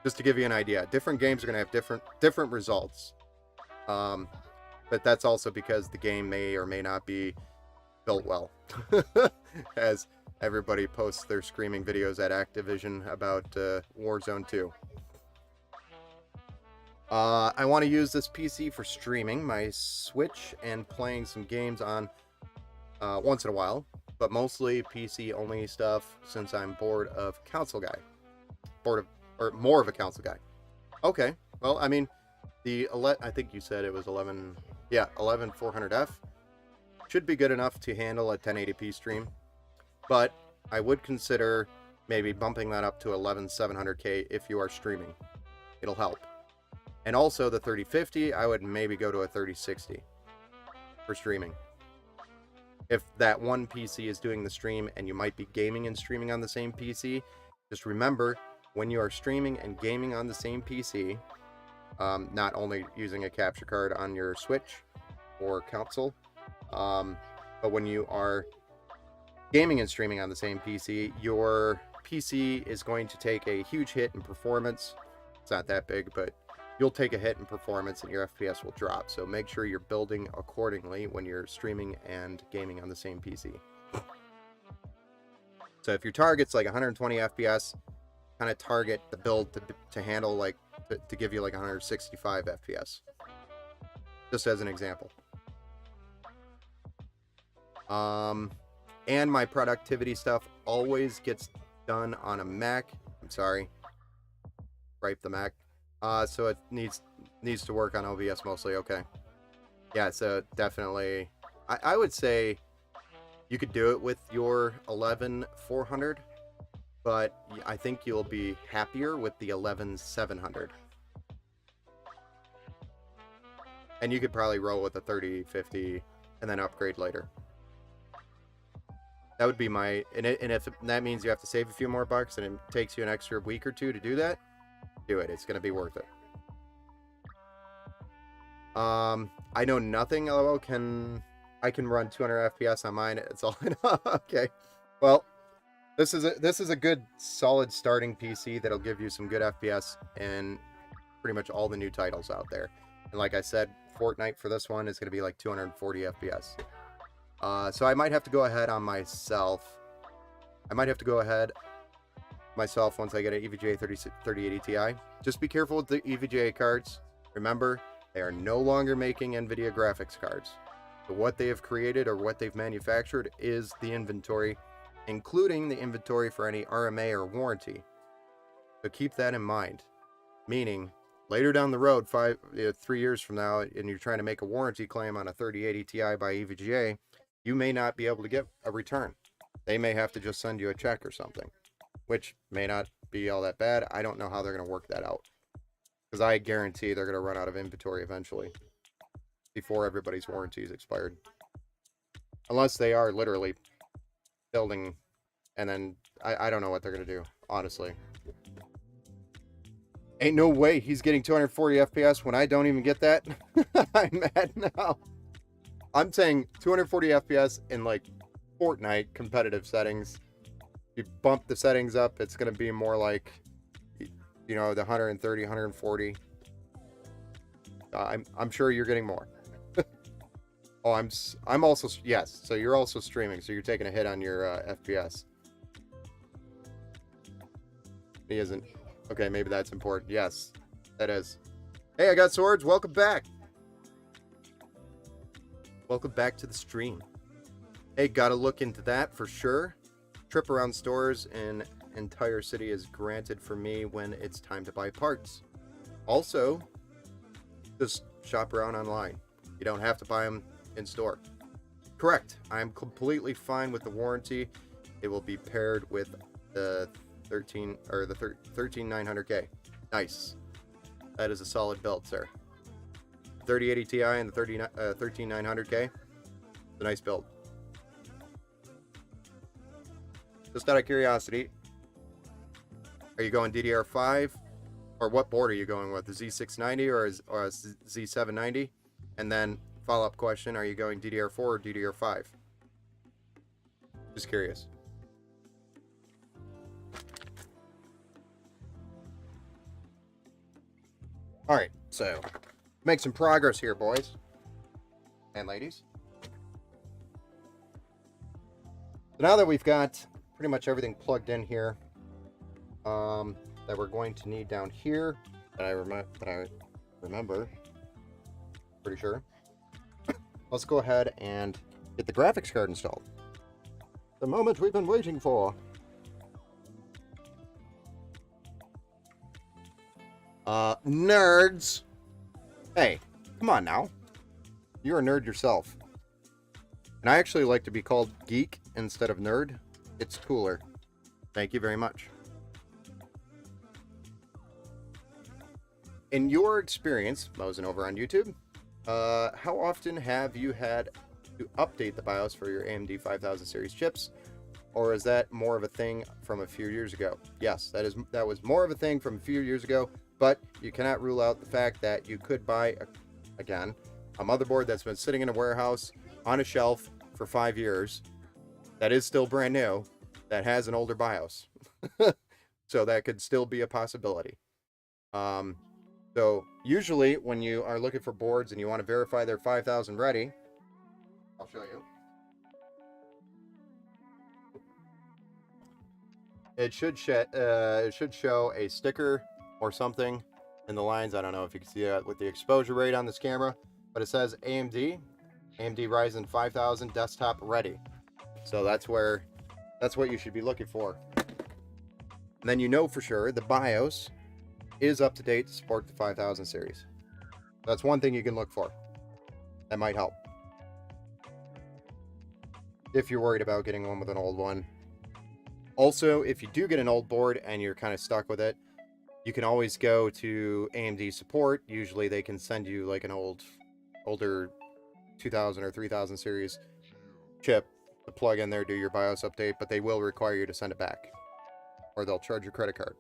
Just to give you an idea, different games are going to have different results. But that's also because the game may or may not be built well. As everybody posts their screaming videos at Activision about Warzone 2. I want to use this PC for streaming my Switch and playing some games on once in a while, but mostly PC only stuff since I'm bored of console guy. More of a console guy. Okay, Well, I mean, I think you said it was 11. Yeah, 11400F should be good enough to handle a 1080p stream, but I would consider maybe bumping that up to 11700K if you are streaming. It'll help. And also the 3050, I would maybe go to a 3060 for streaming. If that one PC is doing the stream and you might be gaming and streaming on the same PC, just remember, when you are streaming and gaming on the same PC, not only using a capture card on your Switch or console, but when you are gaming and streaming on the same PC, your PC is going to take a huge hit in performance. It's not that big, but you'll take a hit in performance and your FPS will drop. So make sure you're building accordingly when you're streaming and gaming on the same PC. So if your target's like 120 FPS, kind of target the build to handle like to give you like 165 FPS. Just as an example. And my productivity stuff always gets done on a Mac. I'm sorry. Ripe the Mac. So it needs to work on OBS mostly. Okay. Yeah, so definitely I would say you could do it with your 11400, but I think you'll be happier with the 11700. And you could probably roll with a 3050 and then upgrade later. That would be my, and if that means you have to save a few more bucks and it takes you an extra week or two to do that, do it. It's going to be worth it. I know nothing. LOL, I can run 200 FPS on mine. It's all okay. Well, this is a good solid starting PC that'll give you some good FPS in pretty much all the new titles out there. And like I said, Fortnite for this one is going to be like 240 FPS. So I might have to go ahead on myself. Once I get an EVGA 3080 Ti. Just be careful with the EVGA cards. Remember, they are no longer making NVIDIA graphics cards. So what they have created or what they've manufactured is the inventory, including the inventory for any RMA or warranty. So keep that in mind. Meaning, later down the road, 3 years from now, and you're trying to make a warranty claim on a 3080 Ti by EVGA, you may not be able to get a return. They may have to just send you a check or something, which may not be all that bad. I don't know how they're going to work that out, because I guarantee they're going to run out of inventory eventually before everybody's warranty is expired. Unless they are literally building, and then I don't know what they're going to do, honestly. Ain't no way he's getting 240 FPS when I don't even get that. I'm mad now. I'm saying 240 FPS in like Fortnite competitive settings. You bump the settings up, it's going to be more like, you know, the 130, 140. I'm sure you're getting more. Oh, I'm also, yes. So you're also streaming, so you're taking a hit on your FPS. He isn't. Okay, maybe that's important. Yes, that is. Hey, I got swords. Welcome back. Welcome back to the stream. Hey, gotta look into that for sure. Trip around stores in entire city is granted for me when it's time to buy parts. Also, just shop around online. You don't have to buy them in store. Correct. I'm completely fine with the warranty. It will be paired with the 13900K. Nice. That is a solid build, sir. 3080 Ti and the 13900K. It's a nice build. Just out of curiosity, are you going DDR5, or what board are you going with? The Z690 or a Z790? And then follow-up question: are you going DDR4 or DDR5? Just curious. All right, so make some progress here, boys and ladies. So now that we've got pretty much everything plugged in here, that we're going to need down here, that I remember, pretty sure. Let's go ahead and get the graphics card installed. The moment we've been waiting for. Nerds. Hey, come on now. You're a nerd yourself. And I actually like to be called geek instead of nerd. It's cooler. Thank you very much. In your experience, Mosin over on YouTube, how often have you had to update the BIOS for your AMD 5000 series chips? Or is that more of a thing from a few years ago? Yes, that was more of a thing from a few years ago, but you cannot rule out the fact that you could buy, a motherboard that's been sitting in a warehouse on a shelf for 5 years, that is still brand new, that has an older BIOS. So that could still be a possibility. So usually when you are looking for boards and you want to verify they're 5000 ready, I'll show you. It should show a sticker or something in the lines. I don't know if you can see that with the exposure rate on this camera, but it says AMD Ryzen 5000 desktop ready. So that's what you should be looking for. And then you know for sure the BIOS is up to date to support the 5000 series. That's one thing you can look for. That might help. If you're worried about getting one with an old one. Also, if you do get an old board and you're kind of stuck with it, you can always go to AMD support. Usually they can send you like an older 2000 or 3000 series chip to plug in there, do your BIOS update, but they will require you to send it back. Or they'll charge your credit card.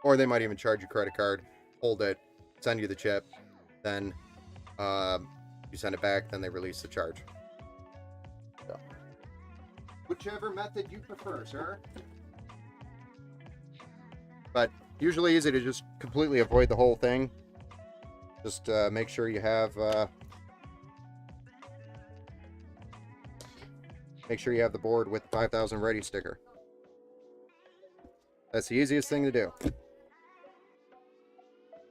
Or they might even charge your credit card, hold it, send you the chip, then you send it back, then they release the charge. So, whichever method you prefer, sir. But usually easy to just completely avoid the whole thing. Just make sure you have the board with the 5000 ready sticker. That's the easiest thing to do.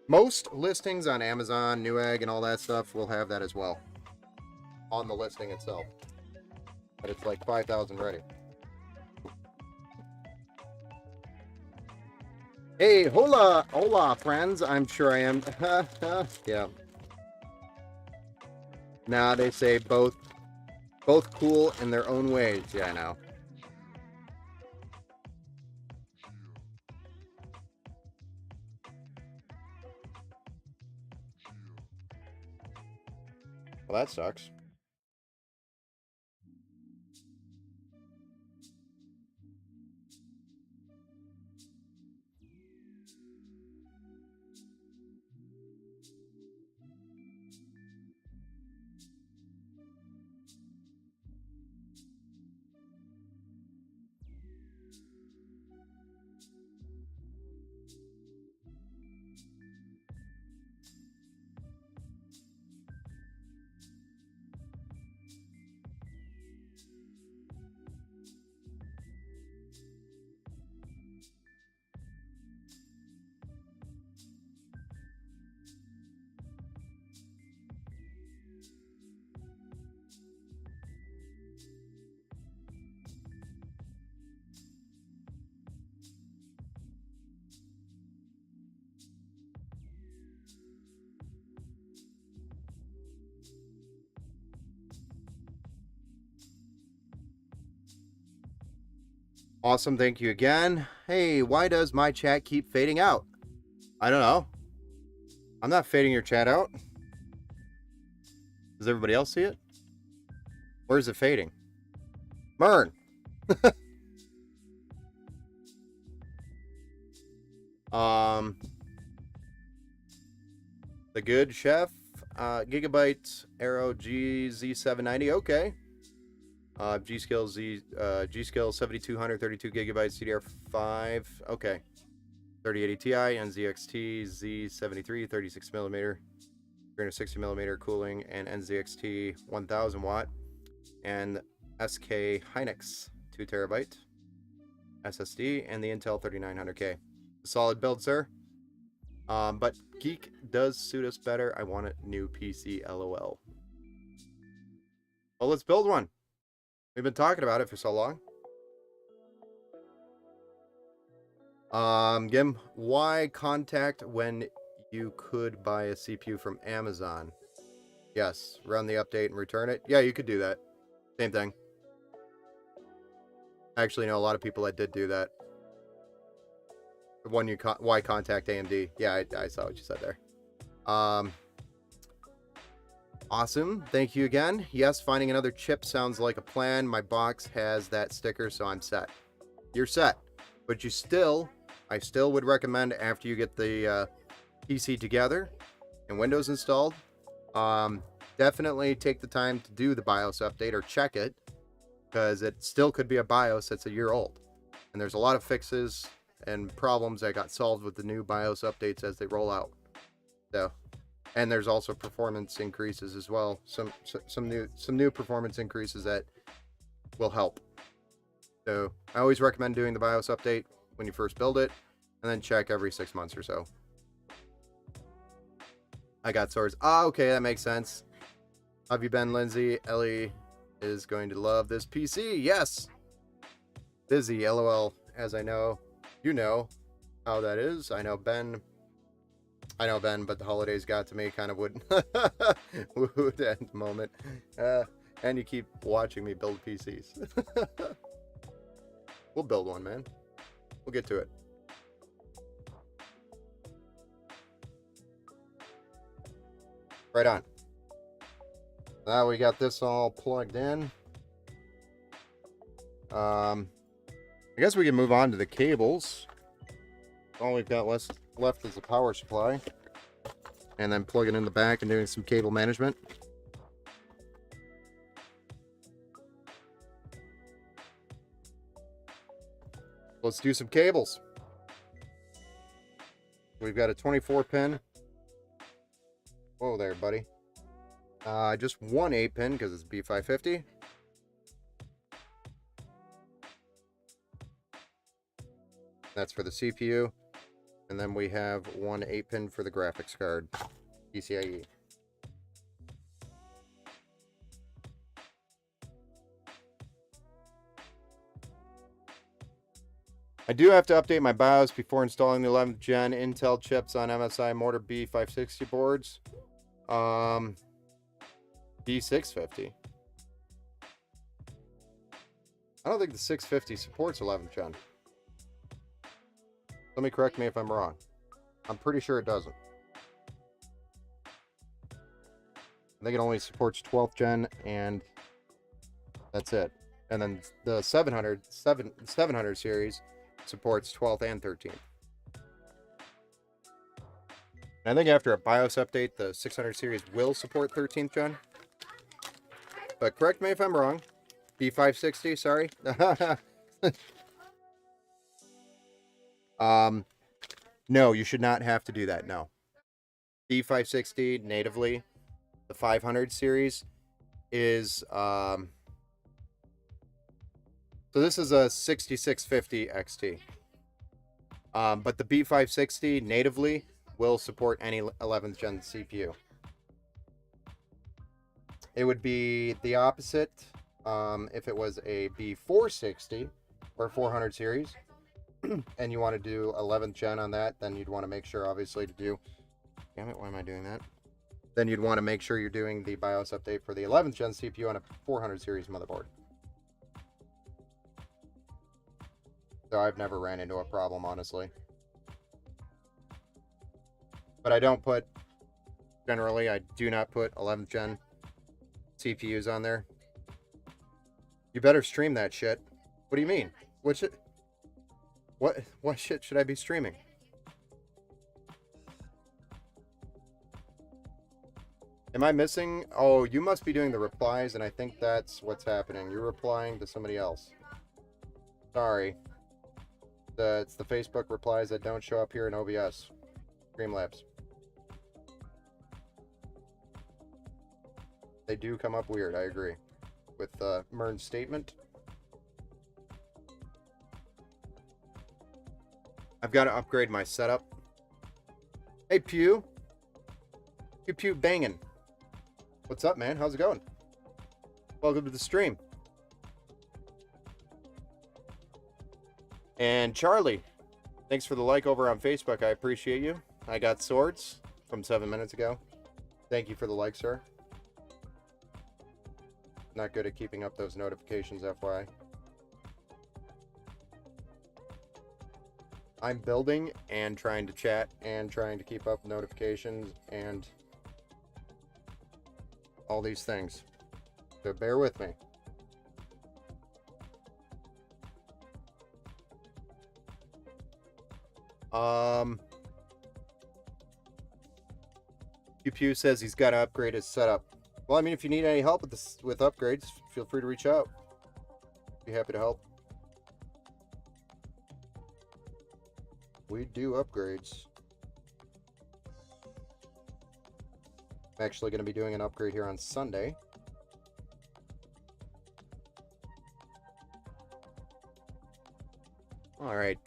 Most listings on Amazon, Newegg, and all that stuff will have that as well on the listing itself. But it's like 5000 ready. Hey, hola, friends. I'm sure I am. Yeah. Nah, they say both cool in their own ways. Yeah, I know. Well, that sucks. Awesome, thank you again. Hey, why does my chat keep fading out? I don't know. I'm not fading your chat out. Does everybody else see it? Where is it fading? Mern! The good chef, Gigabyte Aero GZ790, okay. G-Skill 7200, 32 gigabytes, DDR5, okay. 3080 Ti, NZXT Z73, 36 millimeter, 360 millimeter cooling, and NZXT 1000 watt, and SK Hynix 2 terabyte SSD, and the Intel 3900K. A solid build, sir. But Geek does suit us better. I want a new PC, LOL. Well, let's build one. We've been talking about it for so long. Gim, why contact when you could buy a CPU from Amazon? Yes, run the update and return it. Yeah, you could do that. Same thing. I actually know a lot of people that did do that. When you why contact AMD? Yeah, I saw what you said there. Awesome. Thank you again. Yes, finding another chip sounds like a plan. My box has that sticker, so I'm set. You're set. But I still would recommend after you get the PC together and Windows installed, definitely take the time to do the BIOS update or check it, because it still could be a BIOS that's a year old. And there's a lot of fixes and problems that got solved with the new BIOS updates as they roll out. So, and there's also performance increases as well. Some new performance increases that will help. So I always recommend doing the BIOS update when you first build it, and then check every 6 months or so. I got swords. Okay, that makes sense. How have you been, Lindsay? Ellie is going to love this PC. Yes. Busy, lol. As I know, you know how that is. I know Ben, but the holidays got to me, kind of would at the moment. And you keep watching me build PCs. We'll build one, man. We'll get to it. Right on. Now we got this all plugged in. I guess we can move on to the cables. All we've got left is the power supply. And then plugging in the back and doing some cable management. Let's do some cables. We've got a 24 pin. Whoa there, buddy. Just one 8-pin because it's B550. That's for the CPU. And then we have one 8-pin for the graphics card, PCIe. I do have to update my BIOS before installing the 11th gen Intel chips on MSI Mortar B560 boards. B650. I don't think the 650 supports 11th gen. Let me correct me if I'm wrong. I'm pretty sure it doesn't. I think it only supports 12th gen, and that's it. And then the 700 series supports 12th and 13th. And I think after a BIOS update, the 600 series will support 13th gen. But correct me if I'm wrong. B560, sorry. No, you should not have to do that, no. B560 natively, the 500 series is, so this is a 6650 XT. But the B560 natively will support any 11th gen CPU. It would be the opposite if it was a B460 or 400 series and you want to do 11th gen on that, then you'd want to make sure obviously to do, damn it, why am I doing that? Then you'd want to make sure you're doing the BIOS update for the 11th gen CPU on a 400 series motherboard. So I've never ran into a problem, honestly. But I don't put, generally, I do not put 11th gen CPUs on there. You better stream that shit. What do you mean? What shit should I be streaming? Am I missing? Oh, you must be doing the replies, and I think that's what's happening. You're replying to somebody else. Sorry. It's the Facebook replies that don't show up here in OBS. Streamlabs. They do come up weird, I agree. With Mern's statement. I've got to upgrade my setup. Hey, Pew. Pew banging. What's up, man? How's it going? Welcome to the stream. And Charlie. Thanks for the like over on Facebook. I appreciate you. I got swords from 7 minutes ago. Thank you for the like, sir. Not good at keeping up those notifications, FYI. I'm building and trying to chat and trying to keep up notifications and all these things. So bear with me. Pew Pew says he's got to upgrade his setup. Well, I mean, if you need any help with this, with upgrades, feel free to reach out. Be happy to help. We do upgrades. I'm actually going to be doing an upgrade here on Sunday. All right,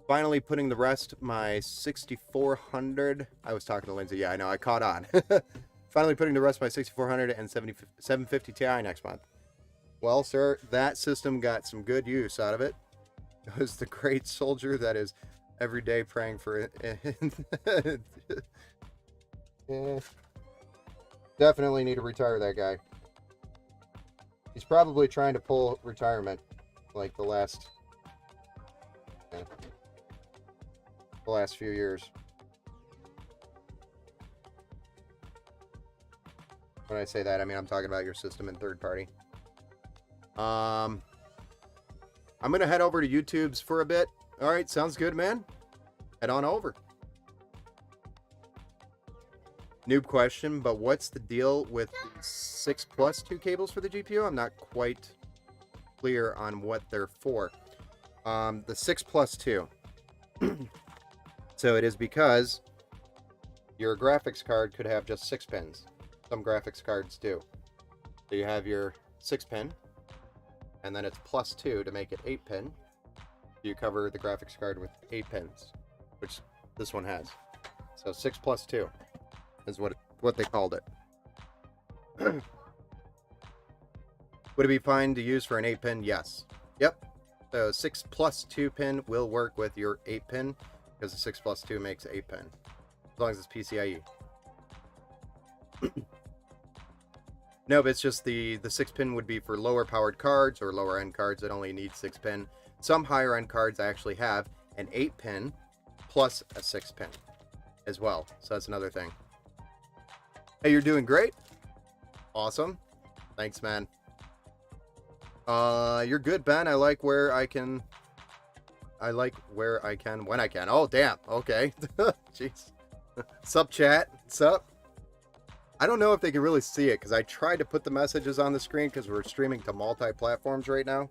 finally putting the rest my 6400. I was talking to Lindsay. Yeah, I know. I caught on. Finally putting the rest of my 6400 and 750 Ti next month. Well, sir, that system got some good use out of it. It was the great soldier that is every day praying for it. Definitely need to retire that guy. He's probably trying to pull retirement like the last few years. When I say that, I mean I'm talking about your system and third party. I'm gonna head over to YouTube's for a bit. All right, sounds good, man. Head on over. Noob question, but what's the deal with the 6+2 cables for the GPU? I'm not quite clear on what they're for. The 6+2. So it is because your graphics card could have just 6 pins. Some graphics cards do. So you have your 6-pin, and then it's +2 to make it 8-pin. You cover the graphics card with 8 pins, which this one has. So 6+2 is what they called it. Would it be fine to use for an 8-pin? Yes. Yep. So 6+2 pin will work with your 8-pin because the 6+2 makes 8-pin, as long as it's PCIe. No, but it's just the 6-pin would be for lower powered cards or lower end cards that only need 6-pin. Some higher end cards actually have an 8-pin plus a 6-pin as well. So that's another thing. Hey, you're doing great. Awesome. Thanks, man. You're good, Ben. I like where I can when I can. Oh, damn. Okay. Jeez. Sup, chat? Sup? I don't know if they can really see it because I tried to put the messages on the screen because we're streaming to multi-platforms right now.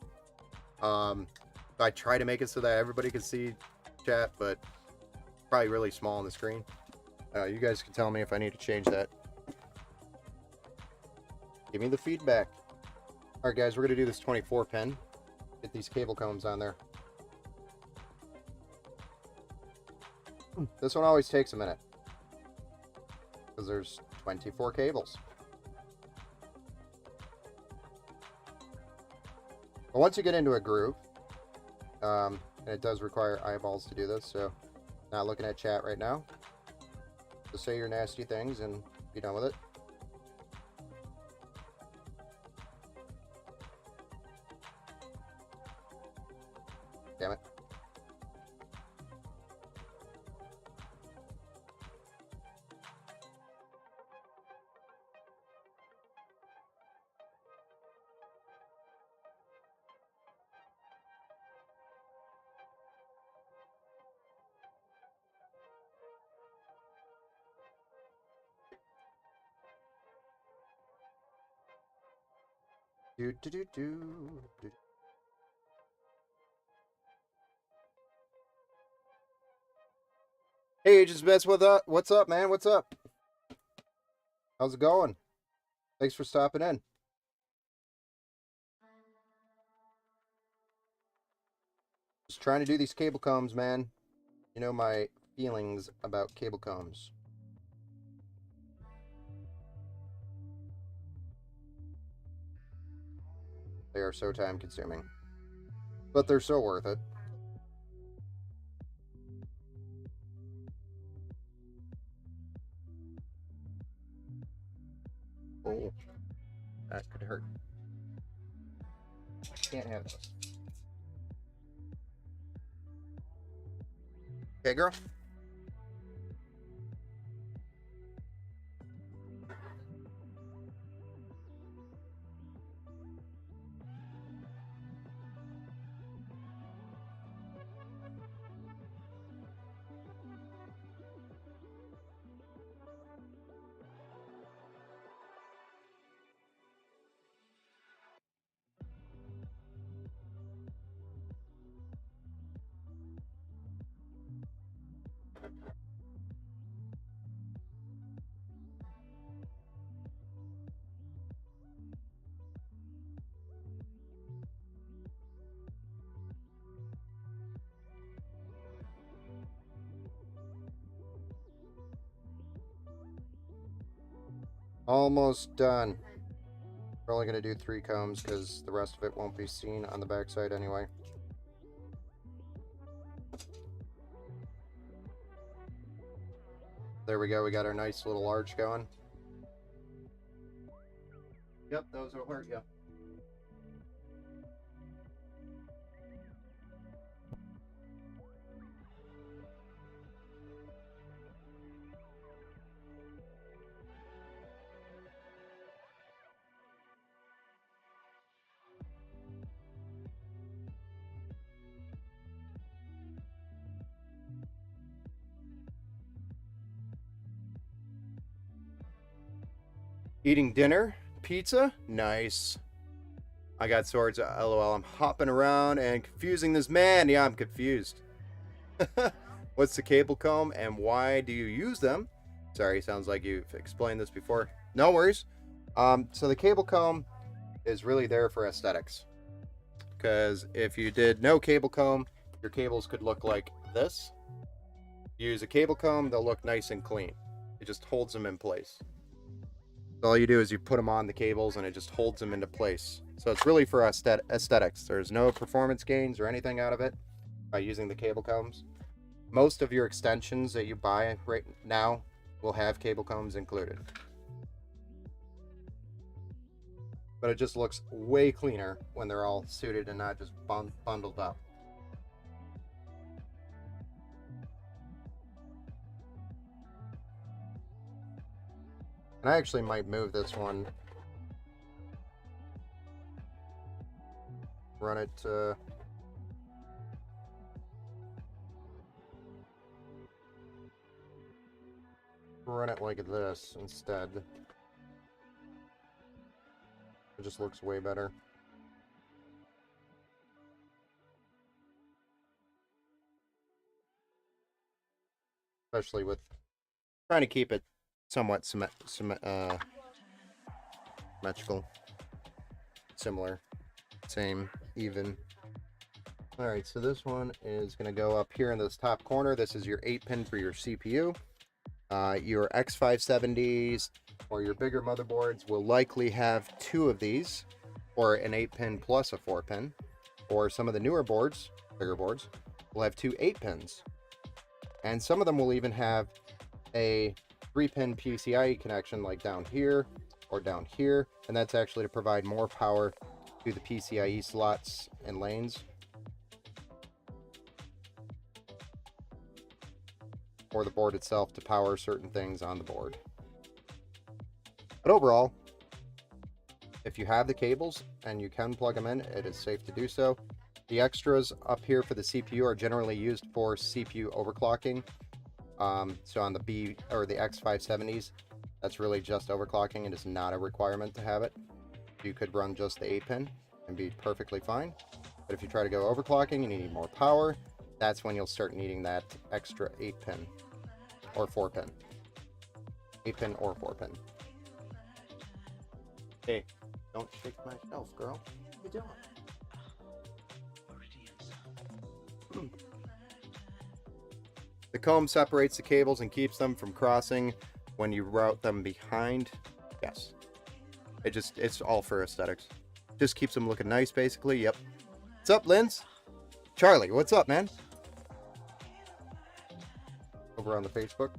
I try to make it so that everybody can see chat, but probably really small on the screen. You guys can tell me if I need to change that. Give me the feedback. All right, guys, we're going to do this 24-pin. Get these cable combs on there. This one always takes a minute because there's 24 cables. But once you get into a groove, and it does require eyeballs to do this, so not looking at chat right now. Just say your nasty things and be done with it. Damn it. Do. Hey, Agents Bets, what's up, man? What's up? How's it going? Thanks for stopping in. Just trying to do these cable combs, man. You know my feelings about cable combs. They are so time consuming, but they're so worth it. Oh, that could hurt. Can't have those. Okay, girl. Almost done. We're only going to do 3 combs because the rest of it won't be seen on the backside anyway. There we go. We got our nice little arch going. Yep, those will hurt you. Eating dinner? Pizza? Nice. I got swords. LOL. I'm hopping around and confusing this man. Yeah, I'm confused. What's the cable comb and why do you use them? Sorry, sounds like you've explained this before. No worries. So the cable comb is really there for aesthetics. Because if you did no cable comb, your cables could look like this. Use a cable comb, they'll look nice and clean. It just holds them in place. All you do is you put them on the cables and it just holds them into place. So it's really for aesthetics. There's no performance gains or anything out of it by using the cable combs. Most of your extensions that you buy right now will have cable combs included. But it just looks way cleaner when they're all suited and not just bundled up. And I actually might move this one. Run it like this instead. It just looks way better. Especially with trying to keep it somewhat symmetrical. Similar. Same. Even. Alright, so this one is going to go up here in this top corner. This is your 8-pin for your CPU. Your X570s or your bigger motherboards will likely have 2 of these, or an 8-pin plus a 4-pin. Or some of the newer boards, bigger boards, will have 2 8-pins. And some of them will even have a 3-pin PCIe connection like down here or down here, and that's actually to provide more power to the PCIe slots and lanes. Or the board itself to power certain things on the board. But overall, if you have the cables and you can plug them in, it is safe to do so. The extras up here for the CPU are generally used for CPU overclocking. So on the B or the X570s, that's really just overclocking. It is not a requirement to have it. You could run just the 8-pin and be perfectly fine. But if you try to go overclocking and you need more power, that's when you'll start needing that extra 8-pin or 4-pin. 8-pin or 4-pin. Hey, don't shake my shelf, girl. What are you doing? The comb separates the cables and keeps them from crossing when you route them behind. Yes. It's all for aesthetics. Just keeps them looking nice, basically. Yep. What's up, Linz? Charlie, what's up, man? Over on the Facebook.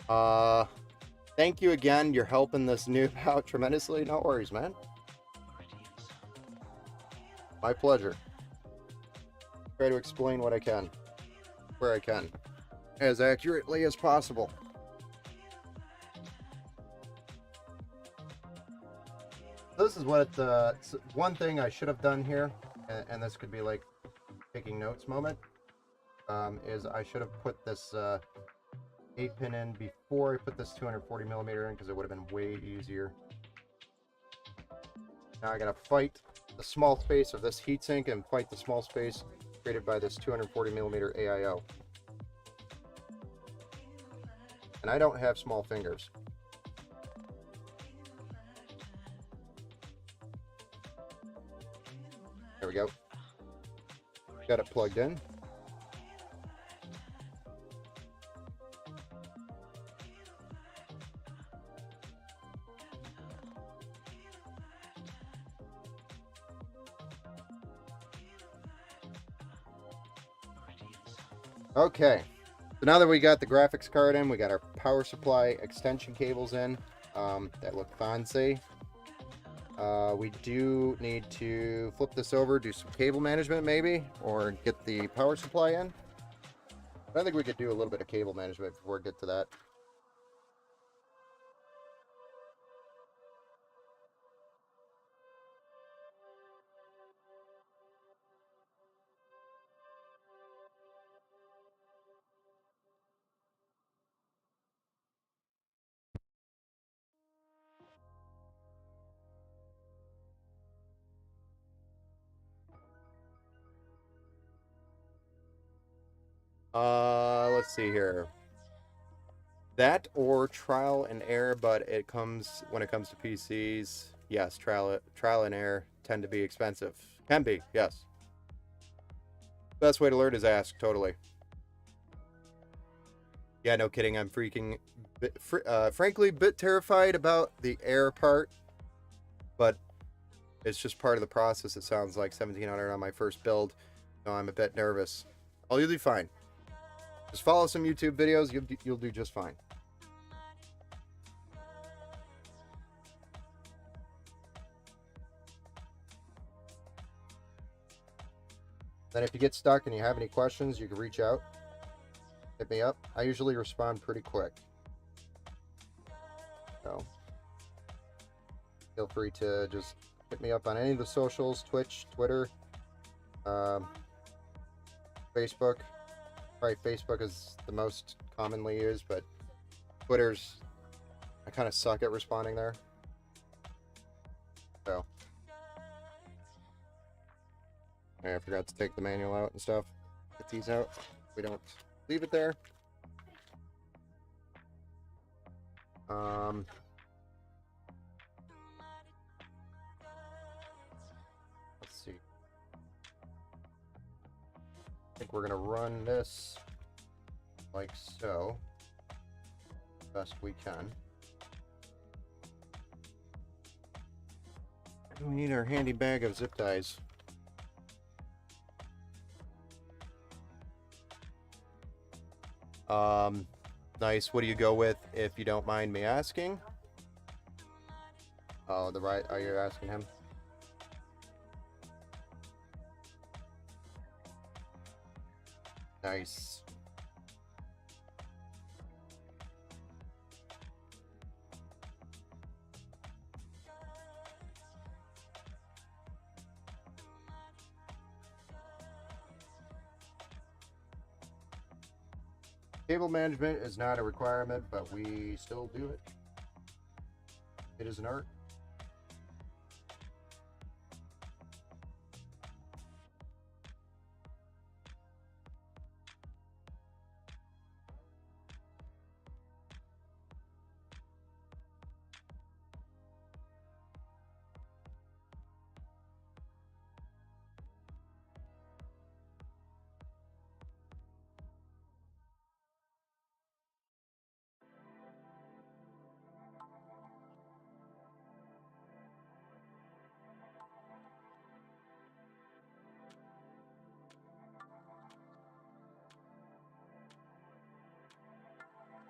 Thank you again. You're helping this noob out tremendously. No worries, man. My pleasure. Try to explain what I can, where I can, as accurately as possible. This is what one thing I should have done here, and this could be like taking notes moment, is I should have put this 8-pin in before I put this 240 millimeter in, because it would have been way easier. Now I gotta fight the small space of this heatsink and fight the small space created by this 240 millimeter AIO. And I don't have small fingers. There we go. Got it plugged in. Okay, so now that we got the graphics card in, we got our power supply extension cables in that look fancy. We do need to flip this over, do some cable management maybe, or get the power supply in. I think we could do a little bit of cable management before we get to that. Let's see here. That or trial and error, but when it comes to PCs, yes, trial and error tend to be expensive. Can be, yes. Best way to learn is ask, totally. Yeah, no kidding. I'm frankly, bit terrified about the error part, but it's just part of the process. It sounds like 1700 on my first build. No, I'm a bit nervous. You'll do fine. Just follow some YouTube videos. You'll do just fine. Then if you get stuck and you have any questions, you can reach out. Hit me up. I usually respond pretty quick. So feel free to just hit me up on any of the socials, Twitch, Twitter, Facebook. Probably Facebook is the most commonly used, but Twitter's, I kind of suck at responding there. So, I forgot to take the manual out and stuff. Get these out. We don't leave it there. Let's see. I think we're gonna run this like so, best we can. We need our handy bag of zip ties. Nice. What do you go with, if you don't mind me asking? Oh, are you asking him? Nice. Cable management is not a requirement, but we still do it. It is an art.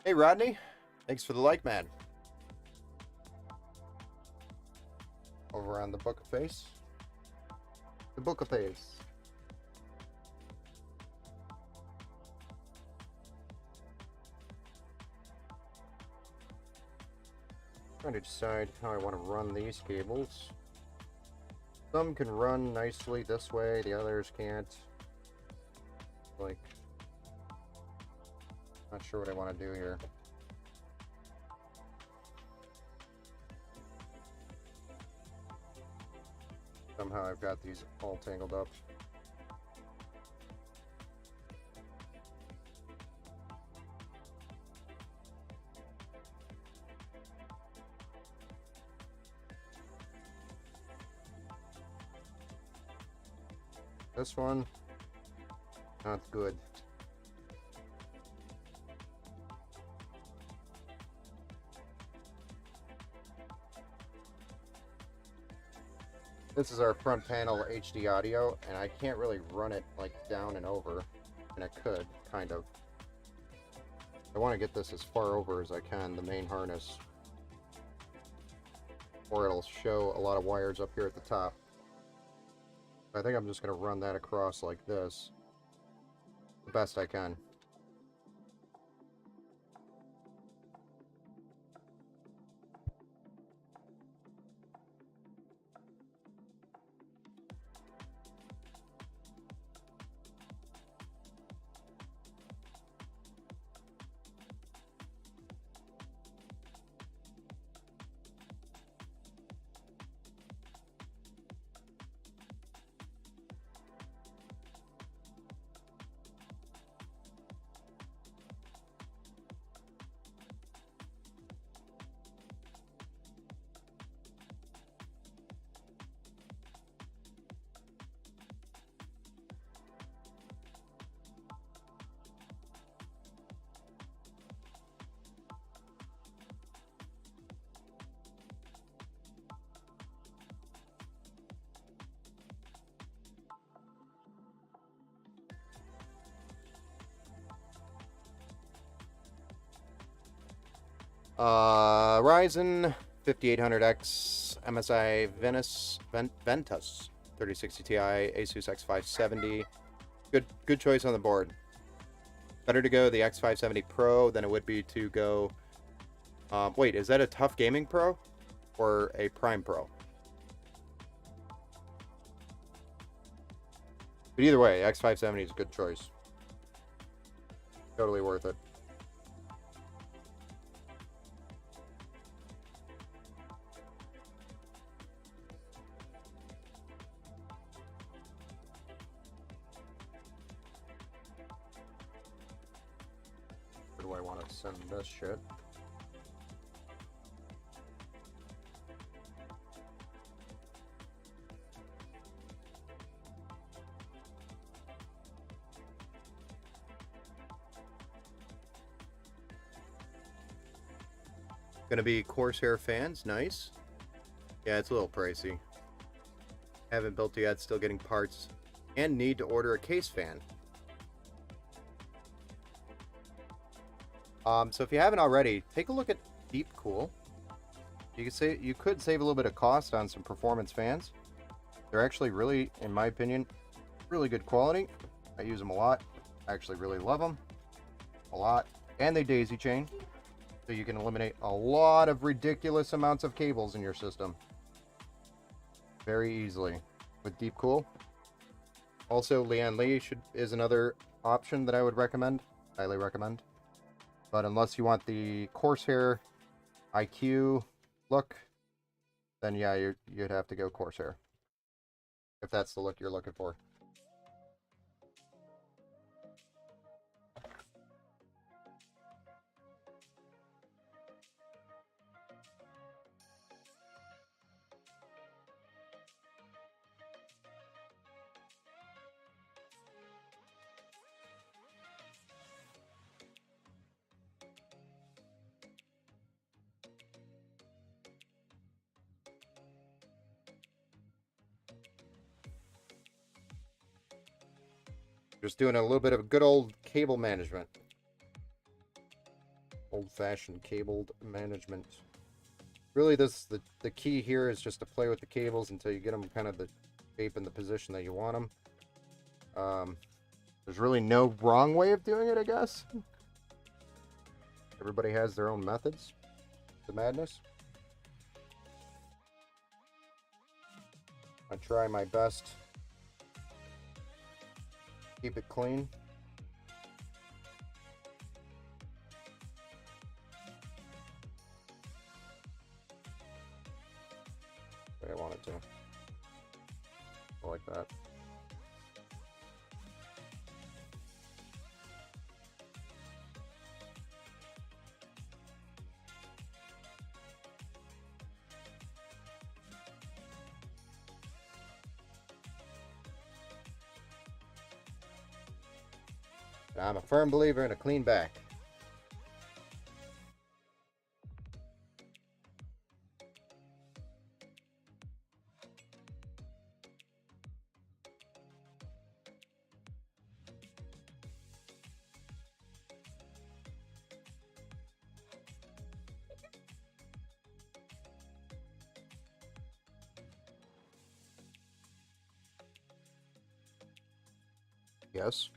Hey, Rodney. Thanks for the like, man. Over on the Book of Face. The Book of Face. Trying to decide how I want to run these cables. Some can run nicely this way, the others can't. Like, not sure what I want to do here. Somehow I've got these all tangled up. This one, not good. This is our front panel HD audio, and I can't really run it like down and over, and I could, kind of. I want to get this as far over as I can, the main harness, or it'll show a lot of wires up here at the top. I think I'm just going to run that across like this, the best I can. Ryzen 5800X, MSI Ventus 3060 Ti, Asus X570. Good choice on the board. Better to go the X570 Pro than it would be to go. Wait, is that a Tough Gaming Pro or a Prime Pro? But either way, X570 is a good choice. Totally worth it. Where do I want to send this shit? Gonna be Corsair fans, nice. Yeah, it's a little pricey. Haven't built it yet, still getting parts, and need to order a case fan. So if you haven't already, take a look at Deepcool. You could save a little bit of cost on some performance fans. They're actually really, in my opinion, really good quality. I use them a lot. I actually really love them a lot, and they daisy chain. So you can eliminate a lot of ridiculous amounts of cables in your system very easily with Deepcool. Also, Lian Li is another option that I would recommend, highly recommend. But unless you want the Corsair IQ look, then yeah, you'd have to go Corsair, if that's the look you're looking for. Just doing a little bit of good old cable management. old-fashioned cabled management. Really, the key here is just to play with the cables until you get them kind of the shape and the position that you want them. There's really no wrong way of doing it, I guess. Everybody has their own methods to madness. I try my best. Keep it clean. I want it to. Like that. I'm a firm believer in a clean back. Yes,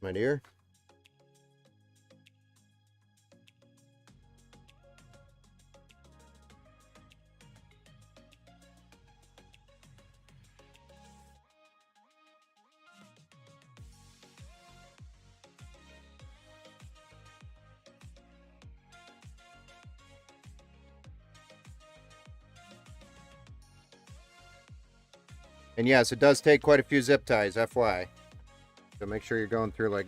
my dear. And yes, it does take quite a few zip ties, FYI. So make sure you're going through, like,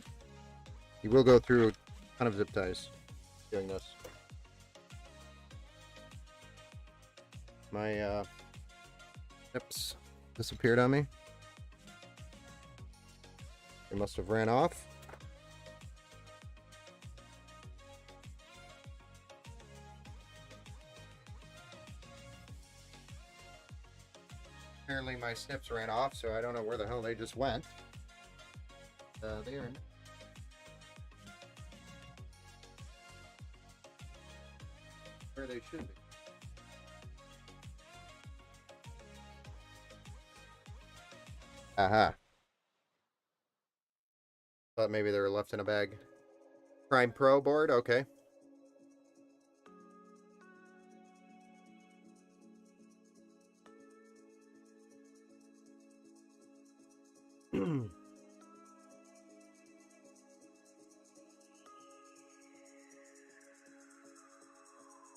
you will go through a ton of zip ties doing this. My zips disappeared on me. They must have ran off. Apparently my snips ran off, so I don't know where the hell they just went. They are where they should be. Aha. Thought maybe they were left in a bag. Prime Pro board, okay.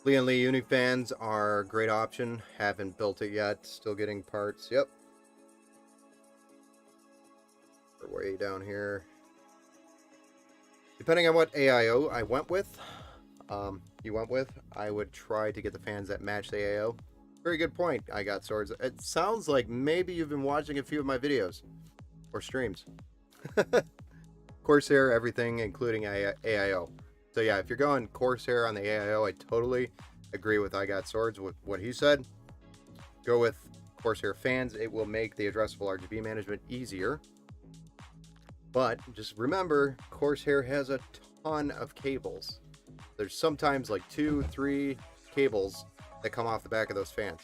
Lee and Lee Unifans are a great option. Haven't built it yet. Still getting parts. Yep. We're way down here. Depending on what AIO I went with, I would try to get the fans that match the AIO. Very good point. I got swords. It sounds like maybe you've been watching a few of my videos or streams. Corsair, everything, including AIO. So yeah, if you're going Corsair on the AIO, I totally agree with I Got Swords with what he said. Go with Corsair fans. It will make the addressable RGB management easier. But just remember, Corsair has a ton of cables. There's sometimes like 2-3 cables that come off the back of those fans.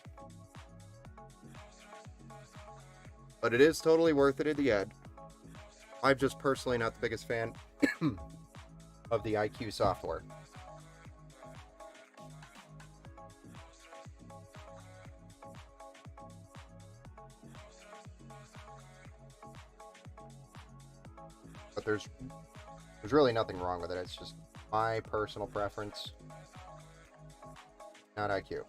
But it is totally worth it in the end. I'm just personally not the biggest fan of the IQ software. But there's really nothing wrong with it. It's just my personal preference, not IQ.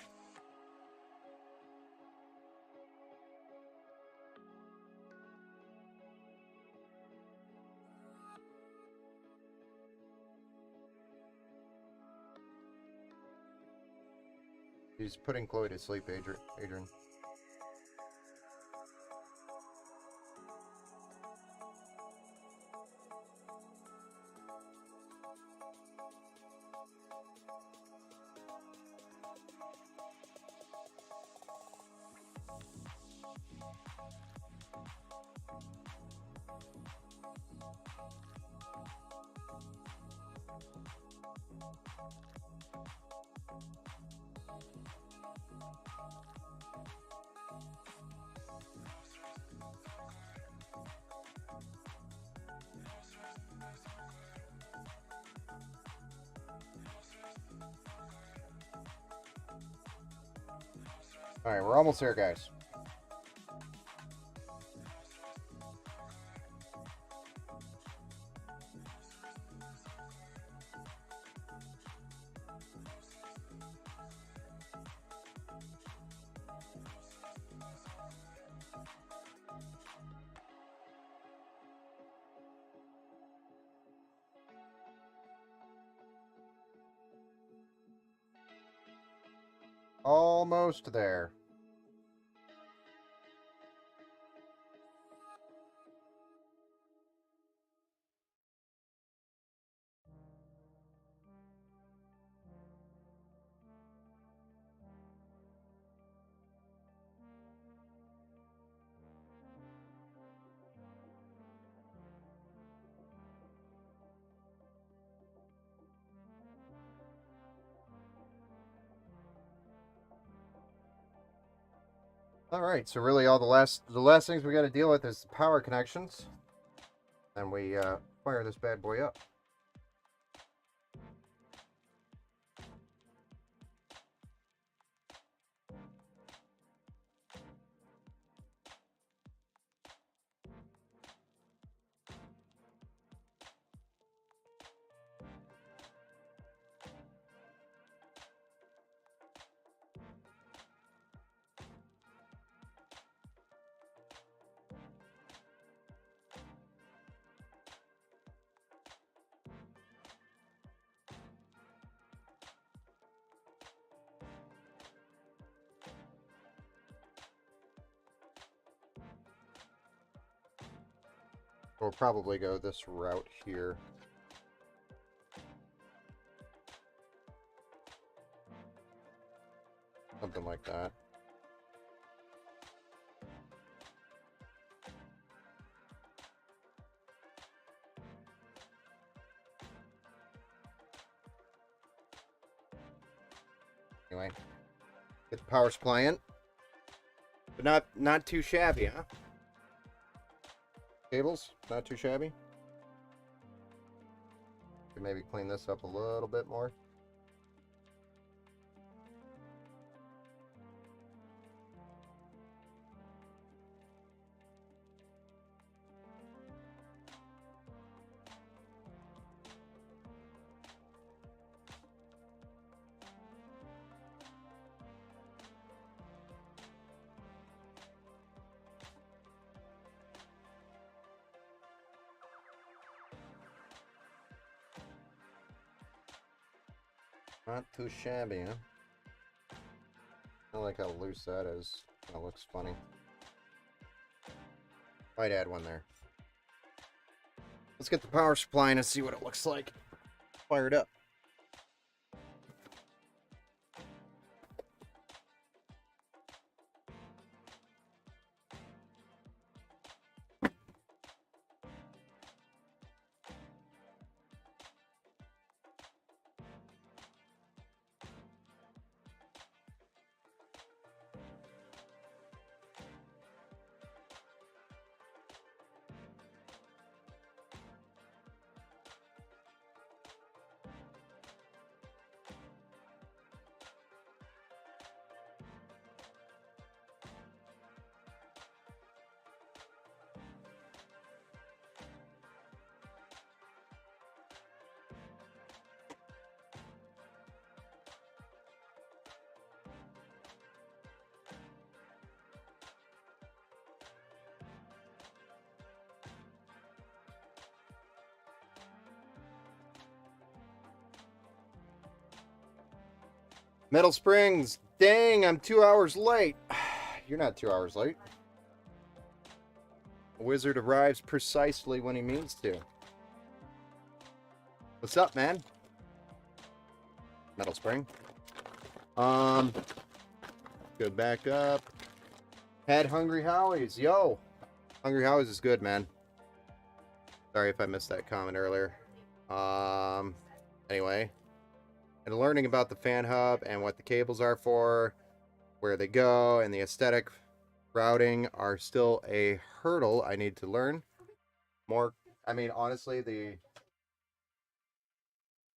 He's putting Chloe to sleep, Adrian. All right, we're almost there, guys. Almost there. All right, so really all the last things we got to deal with is the power connections. And we fire this bad boy up. We'll probably go this route here. Something like that. Anyway, get the power supply in. But not too shabby, huh? Cables, not too shabby. Could maybe clean this up a little bit more. Not too shabby, huh? I like how loose that is. That looks funny. Might add one there. Let's get the power supply in and see what it looks like. Fire it up. Metal Springs. Dang, I'm 2 hours late. You're not 2 hours late. A wizard arrives precisely when he means to. What's up, man? Metal Spring. Go back up. Had Hungry Howie's. Yo. Hungry Howie's is good, man. Sorry if I missed that comment earlier. Anyway. and learning about the fan hub and what the cables are for, where they go, and the aesthetic routing are still a hurdle I need to learn more. I mean, honestly, as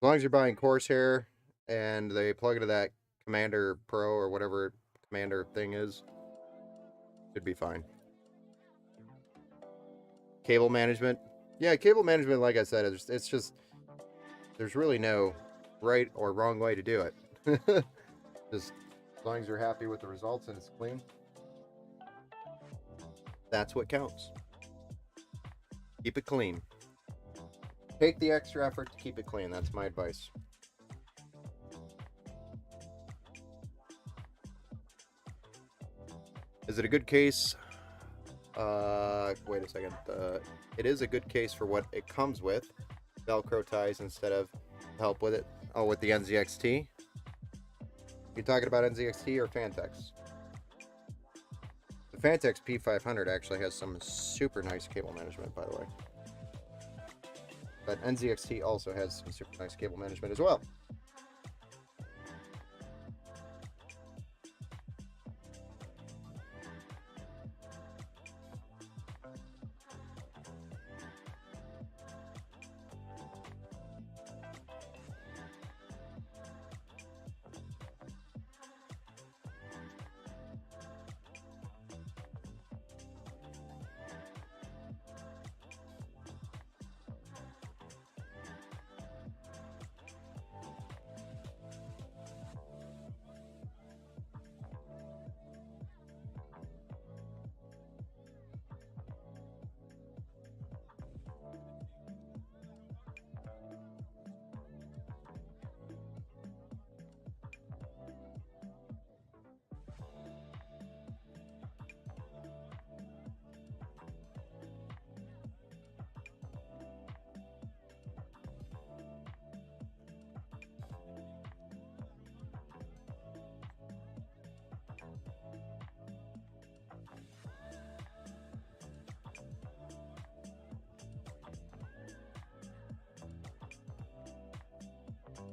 long as you're buying Corsair and they plug into that Commander Pro or whatever Commander thing is, should be fine. Cable management. Yeah, cable management, like I said, it's just, there's really no right or wrong way to do it. Just as long as you're happy with the results and it's clean, that's what counts. Keep it clean. Take the extra effort to keep it clean. That's my advice. Is it a good case? Wait a second. It is a good case for what it comes with. Velcro ties instead of help with it. Oh, with the NZXT. You talking about NZXT or Fantex? The Fantex P500 actually has some super nice cable management, by the way. But NZXT also has some super nice cable management as well.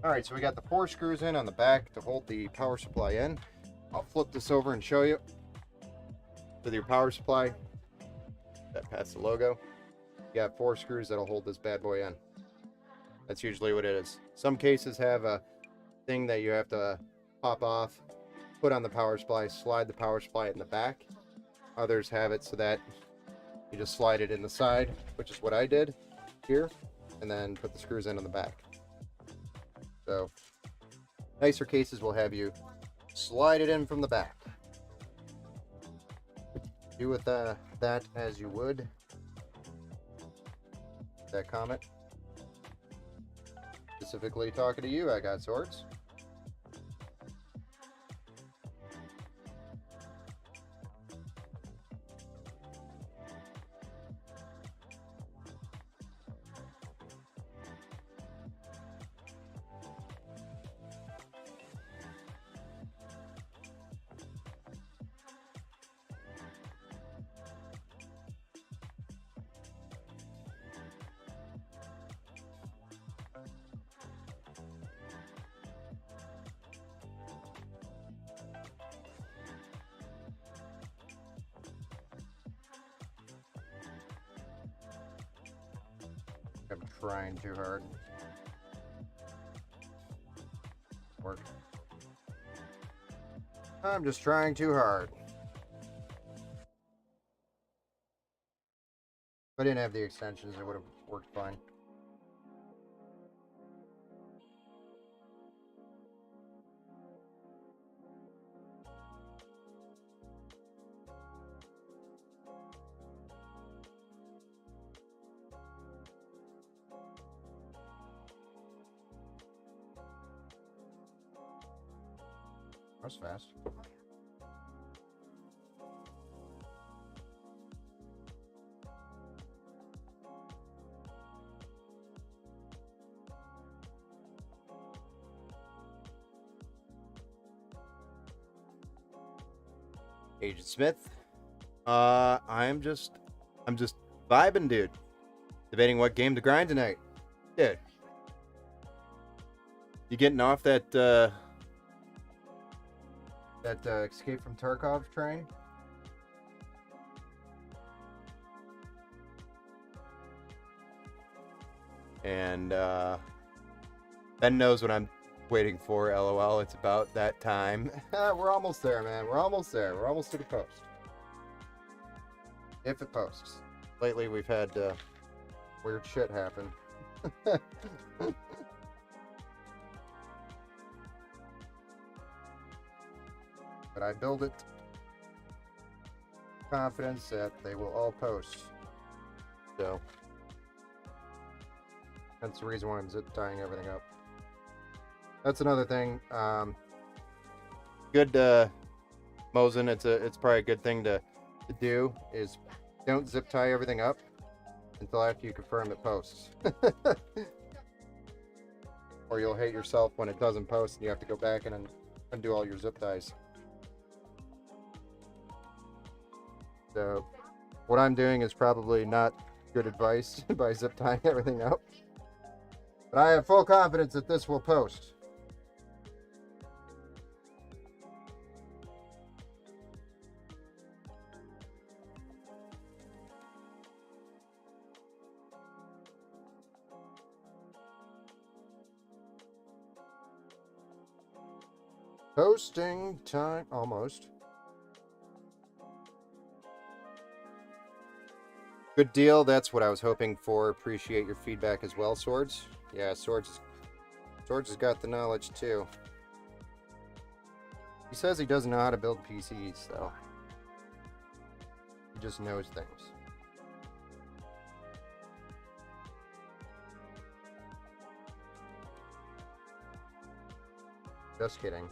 Alright, so we got the 4 screws in on the back to hold the power supply in. I'll flip this over and show you. With your power supply, that past the logo, you got 4 screws that'll hold this bad boy in. That's usually what it is. Some cases have a thing that you have to pop off, put on the power supply, slide the power supply in the back. Others have it so that you just slide it in the side, which is what I did here, and then put the screws in on the back. So, nicer cases will have you slide it in from the back. Do with that as you would. That comment. Specifically talking to you, I got swords. I'm trying too hard. Work. I'm just trying too hard. If I didn't have the extensions, it would have worked fine. That's fast. Agent Smith. I'm just vibing, dude. Debating what game to grind tonight. Dude. You getting off that Escape from Tarkov train? And Ben knows what I'm waiting for. LOL. It's about that time. We're almost there, man. We're almost there. We're almost to the post. If it posts. Lately, we've had weird shit happen. But I build it confidence that they will all post. So that's the reason why I'm zip tying everything up. That's another thing. Good Mosin, it's probably a good thing to do is don't zip tie everything up until after you confirm it posts. Or you'll hate yourself when it doesn't post and you have to go back and undo all your zip ties. So what I'm doing is probably not good advice by zip tying everything up. But I have full confidence that this will post. Posting time, almost. Good deal. That's what I was hoping for. Appreciate your feedback as well, Swords. Yeah, Swords has got the knowledge too. He says he doesn't know how to build PCs, though. He just knows things. Just kidding.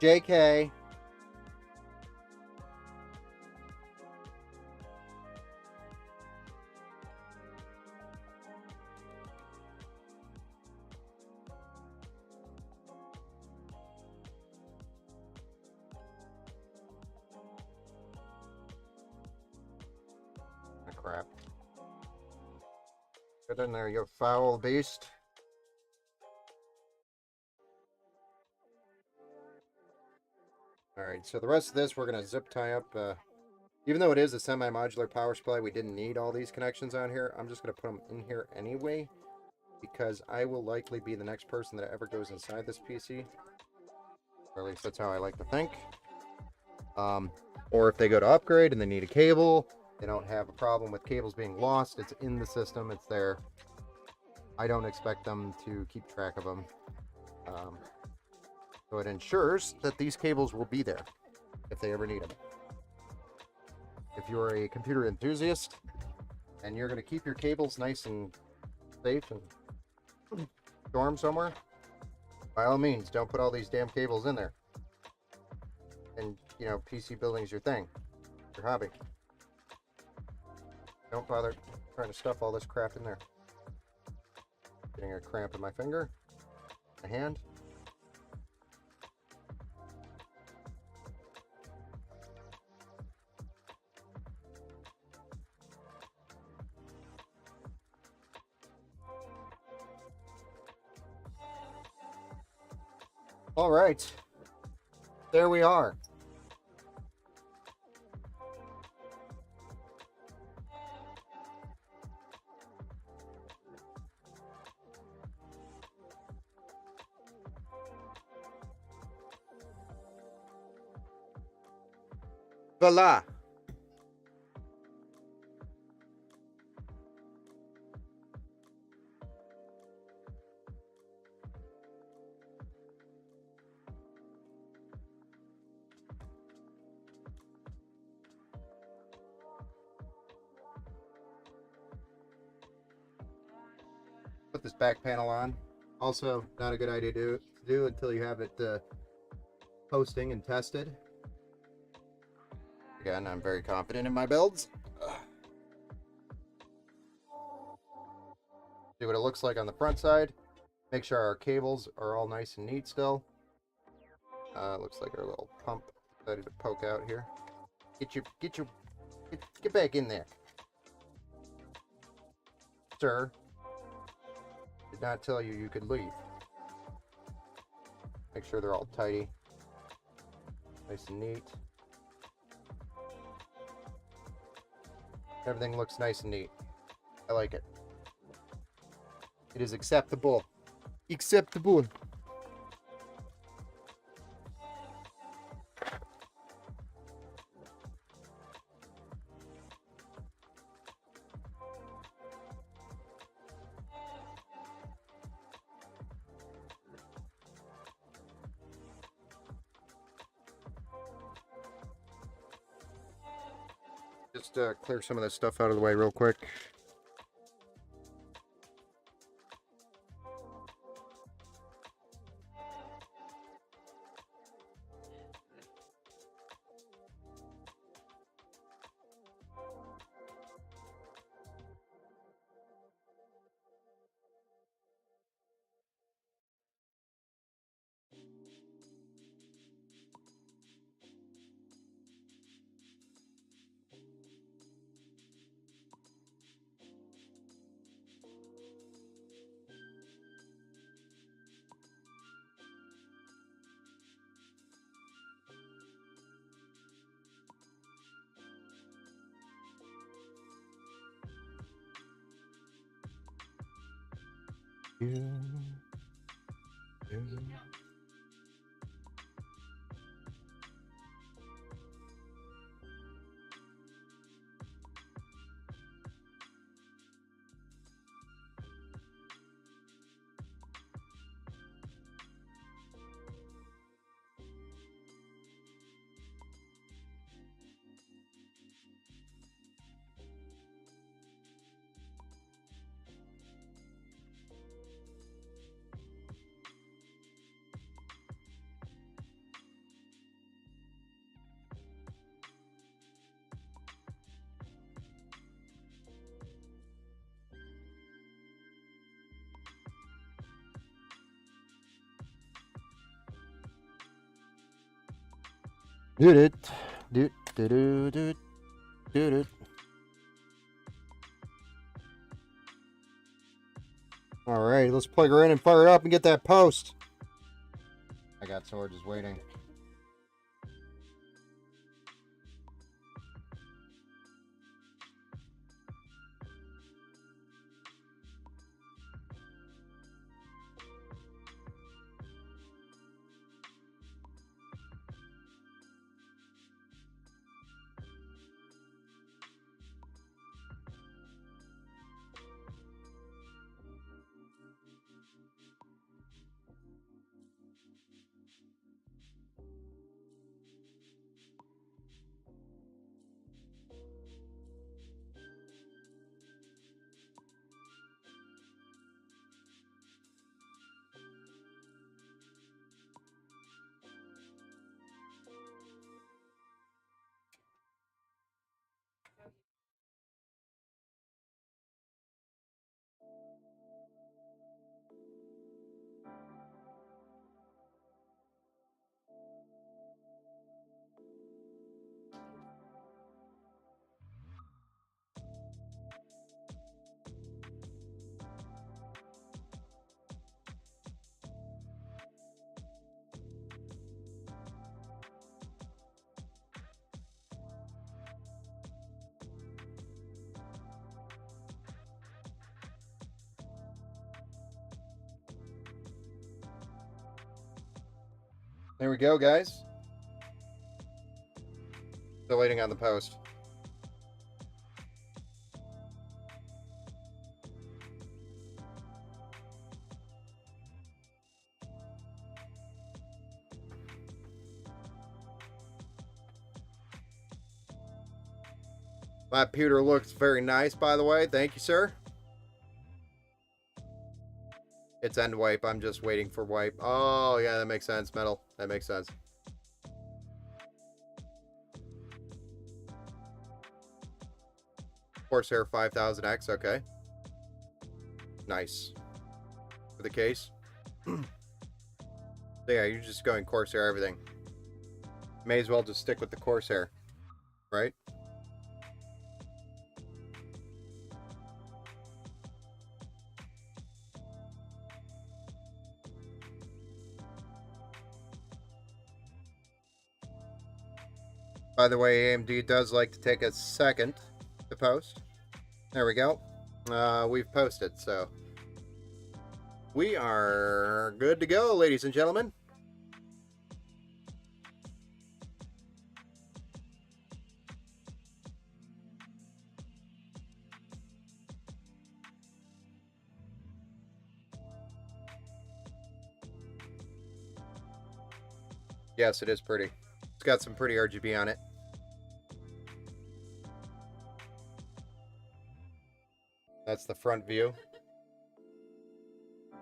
JK. Crap. Get in there, you foul beast. Alright, so the rest of this we're going to zip tie up. Even though it is a semi-modular power supply, we didn't need all these connections on here. I'm just going to put them in here anyway, because I will likely be the next person that ever goes inside this PC. Or at least that's how I like to think. Or if they go to upgrade and they need a cable, they don't have a problem with cables being lost. It's in the system. It's there. I don't expect them to keep track of them. So it ensures that these cables will be there if they ever need them. If you're a computer enthusiast and you're going to keep your cables nice and safe and store them somewhere, by all means, don't put all these damn cables in there. And, you know, PC building's your thing, your hobby. Don't bother trying to stuff all this crap in there. Getting a cramp in my finger, my hand. All right, there we are. Voila. Put this back panel on. Also, not a good idea to do until you have it posting and tested. Again, I'm very confident in my builds. See what it looks like on the front side. Make sure our cables are all nice and neat still. Looks like our little pump decided to poke out here. Get back in there. Sir, did not tell you you could leave. Make sure they're all tidy. Nice and neat. Everything looks nice and neat. I like it. It is acceptable. Acceptable. Just clear some of this stuff out of the way real quick. Did it. Did it. Alright, let's plug her in and fire it up and get that post. I got Swords waiting. There we go, guys. Still waiting on the post. My pewter looks very nice, by the way. Thank you, sir. It's end wipe. I'm just waiting for wipe. Oh, yeah, that makes sense. Metal. That makes sense. Corsair 5000X. Okay. Nice. For the case. So yeah, you're just going Corsair everything. May as well just stick with the Corsair. Right? By the way, AMD does like to take a second to post. There we go. We've posted, so we are good to go, ladies and gentlemen. Yes, it is pretty. It's got some pretty RGB on it. That's the front view.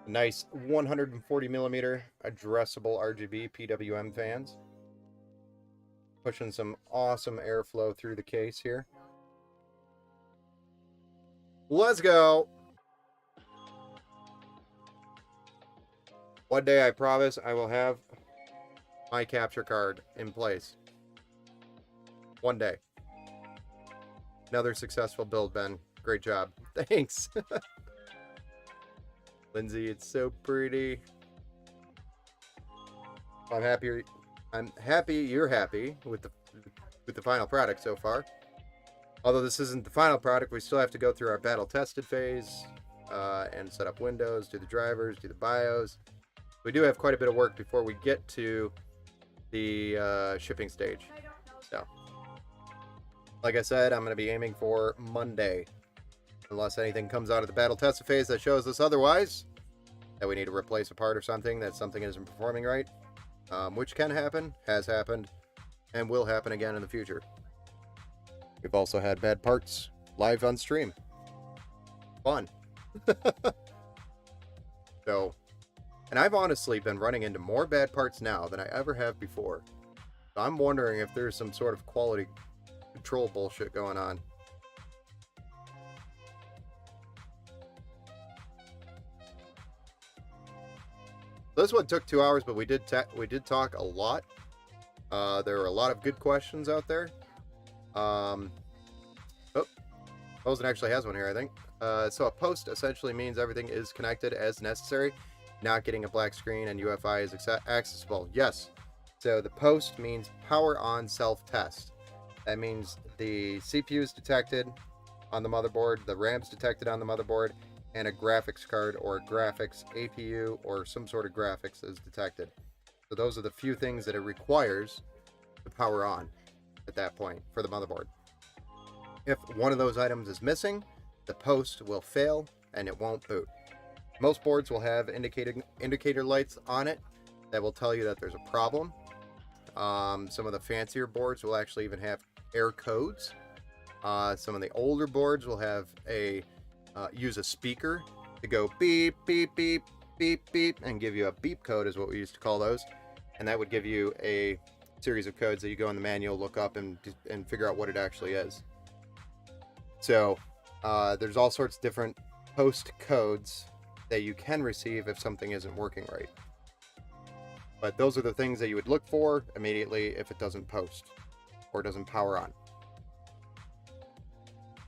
Nice 140 millimeter addressable RGB PWM fans. Pushing some awesome airflow through the case here. Let's go. One day, I promise, I will have my capture card in place. One day. Another successful build, Ben. Great job. Thanks. Lindsay, it's so pretty. I'm happy you're happy with the final product so far. Although this isn't the final product, we still have to go through our battle tested phase and set up Windows, do the drivers, do the BIOS. We do have quite a bit of work before we get to the shipping stage. So, like I said, I'm going to be aiming for Monday. Unless anything comes out of the battle tested phase that shows us otherwise, that we need to replace a part or something, that something isn't performing right, which can happen, has happened, and will happen again in the future. We've also had bad parts live on stream. Fun. So, and I've honestly been running into more bad parts now than I ever have before. So I'm wondering if there's some sort of quality control bullshit going on. This one took 2 hours, but we did talk a lot. There were a lot of good questions out there. Mosin actually has one here, I think. So a post essentially means everything is connected as necessary, not getting a black screen and UEFI is accessible. Yes. So the post means power on self-test. That means the CPU is detected on the motherboard, the RAM's detected on the motherboard, and a graphics card or a graphics APU or some sort of graphics is detected. So those are the few things that it requires to power on at that point for the motherboard. If one of those items is missing, the post will fail and it won't boot. Most boards will have indicator lights on it that will tell you that there's a problem. Some of the fancier boards will actually even have error codes. Some of the older boards will have use a speaker to go beep, beep, beep, beep, beep, and give you a beep code is what we used to call those. And that would give you a series of codes that you go in the manual, look up, and figure out what it actually is. So there's all sorts of different post codes that you can receive if something isn't working right. But those are the things that you would look for immediately if it doesn't post or doesn't power on.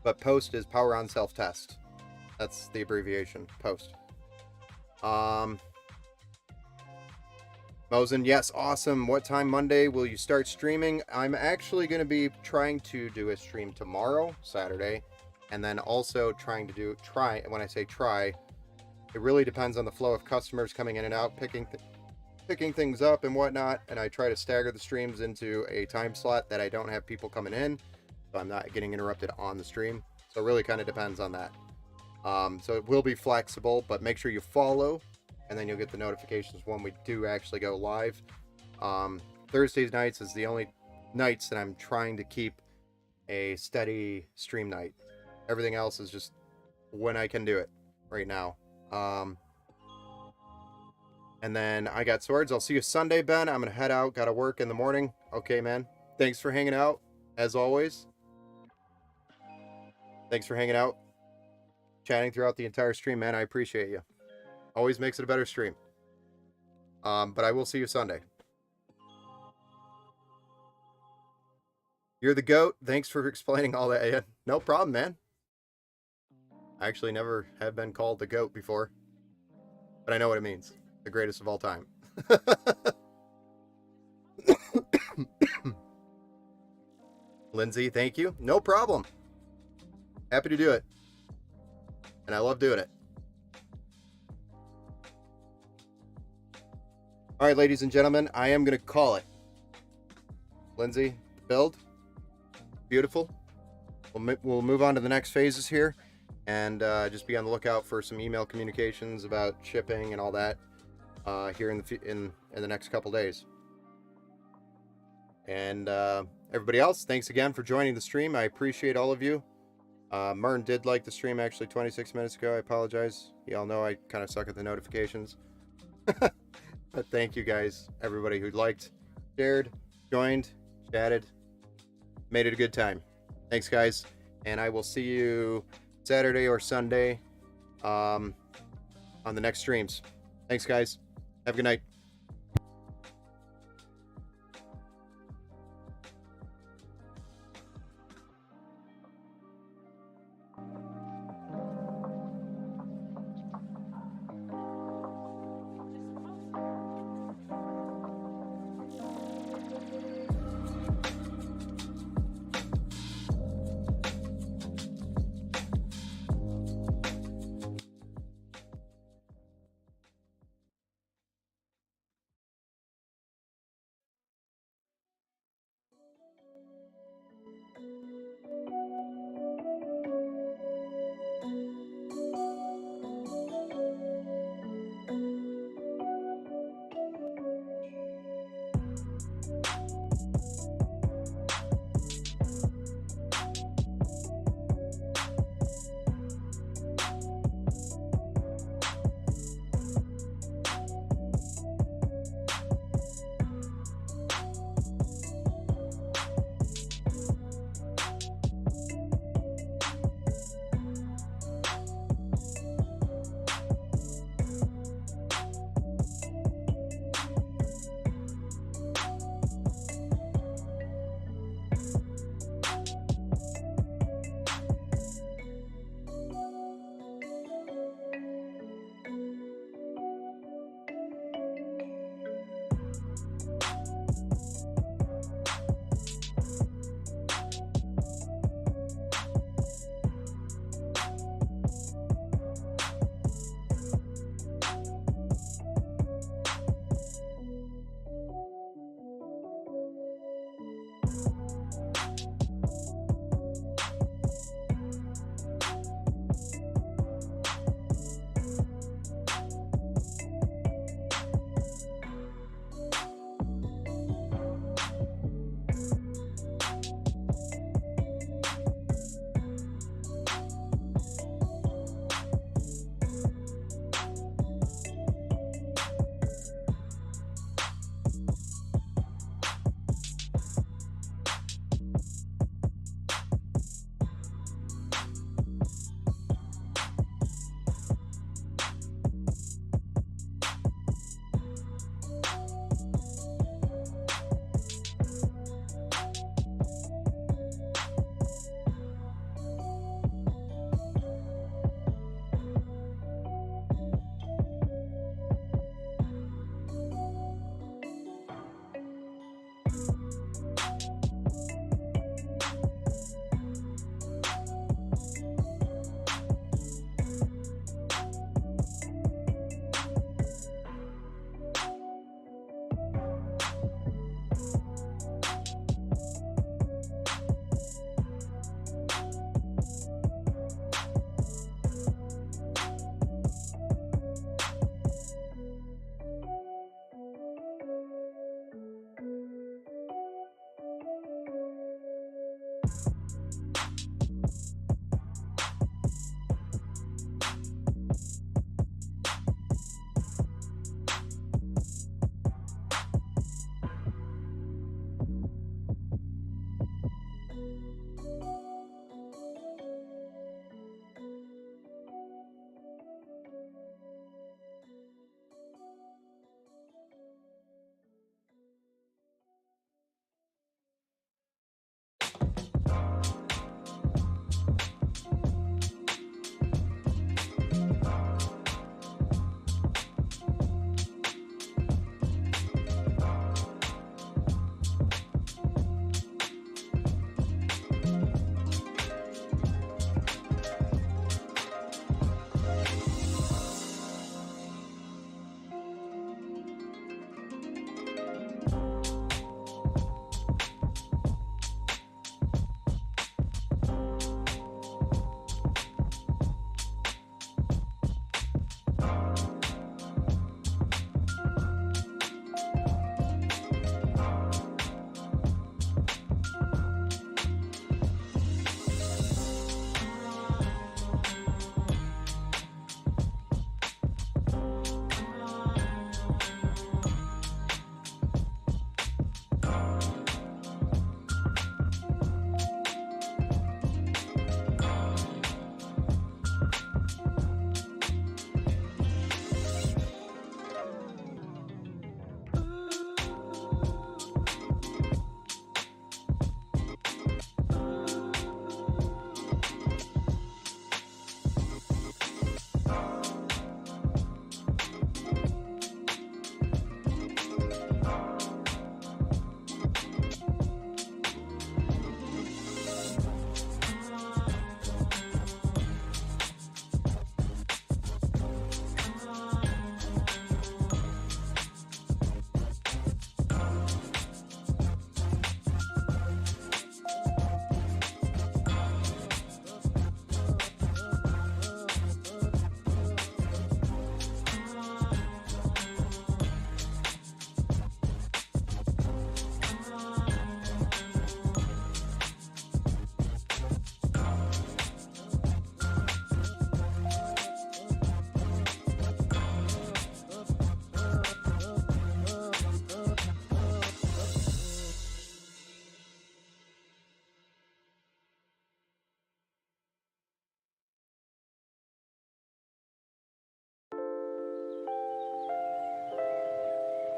But post is power on self-test. That's the abbreviation, post. Mosin, yes, awesome. What time Monday will you start streaming? I'm actually going to be trying to do a stream tomorrow, Saturday, and then also trying to try, when I say try, it really depends on the flow of customers coming in and out, picking things up and whatnot, and I try to stagger the streams into a time slot that I don't have people coming in, so I'm not getting interrupted on the stream. So it really kind of depends on that. So it will be flexible, but make sure you follow, and then you'll get the notifications when we do actually go live. Thursdays nights is the only nights that I'm trying to keep a steady stream night. Everything else is just when I can do it right now. And then I got swords. I'll see you Sunday, Ben. I'm going to head out. Got to work in the morning. Okay, man. Thanks for hanging out, as always. Thanks for hanging out. Chatting throughout the entire stream, man. I appreciate you. Always makes it a better stream. But I will see you Sunday. You're the GOAT. Thanks for explaining all that. Yeah, no problem, man. I actually never have been called the GOAT before. But I know what it means. The greatest of all time. Lindsay, thank you. No problem. Happy to do it. And I love doing it. All right, ladies and gentlemen, I am going to call it. Lindsay, build. Beautiful. We'll move on to the next phases here, and just be on the lookout for some email communications about shipping and all that here in the next couple days. And everybody else, thanks again for joining the stream. I appreciate all of you. Mern did like the stream actually 26 minutes ago. I apologize. You all know I kind of suck at the notifications. But thank you guys, everybody who liked, shared, joined, chatted, made it a good time. Thanks, guys. And I will see you Saturday or Sunday on the next streams. Thanks, guys. Have a good night.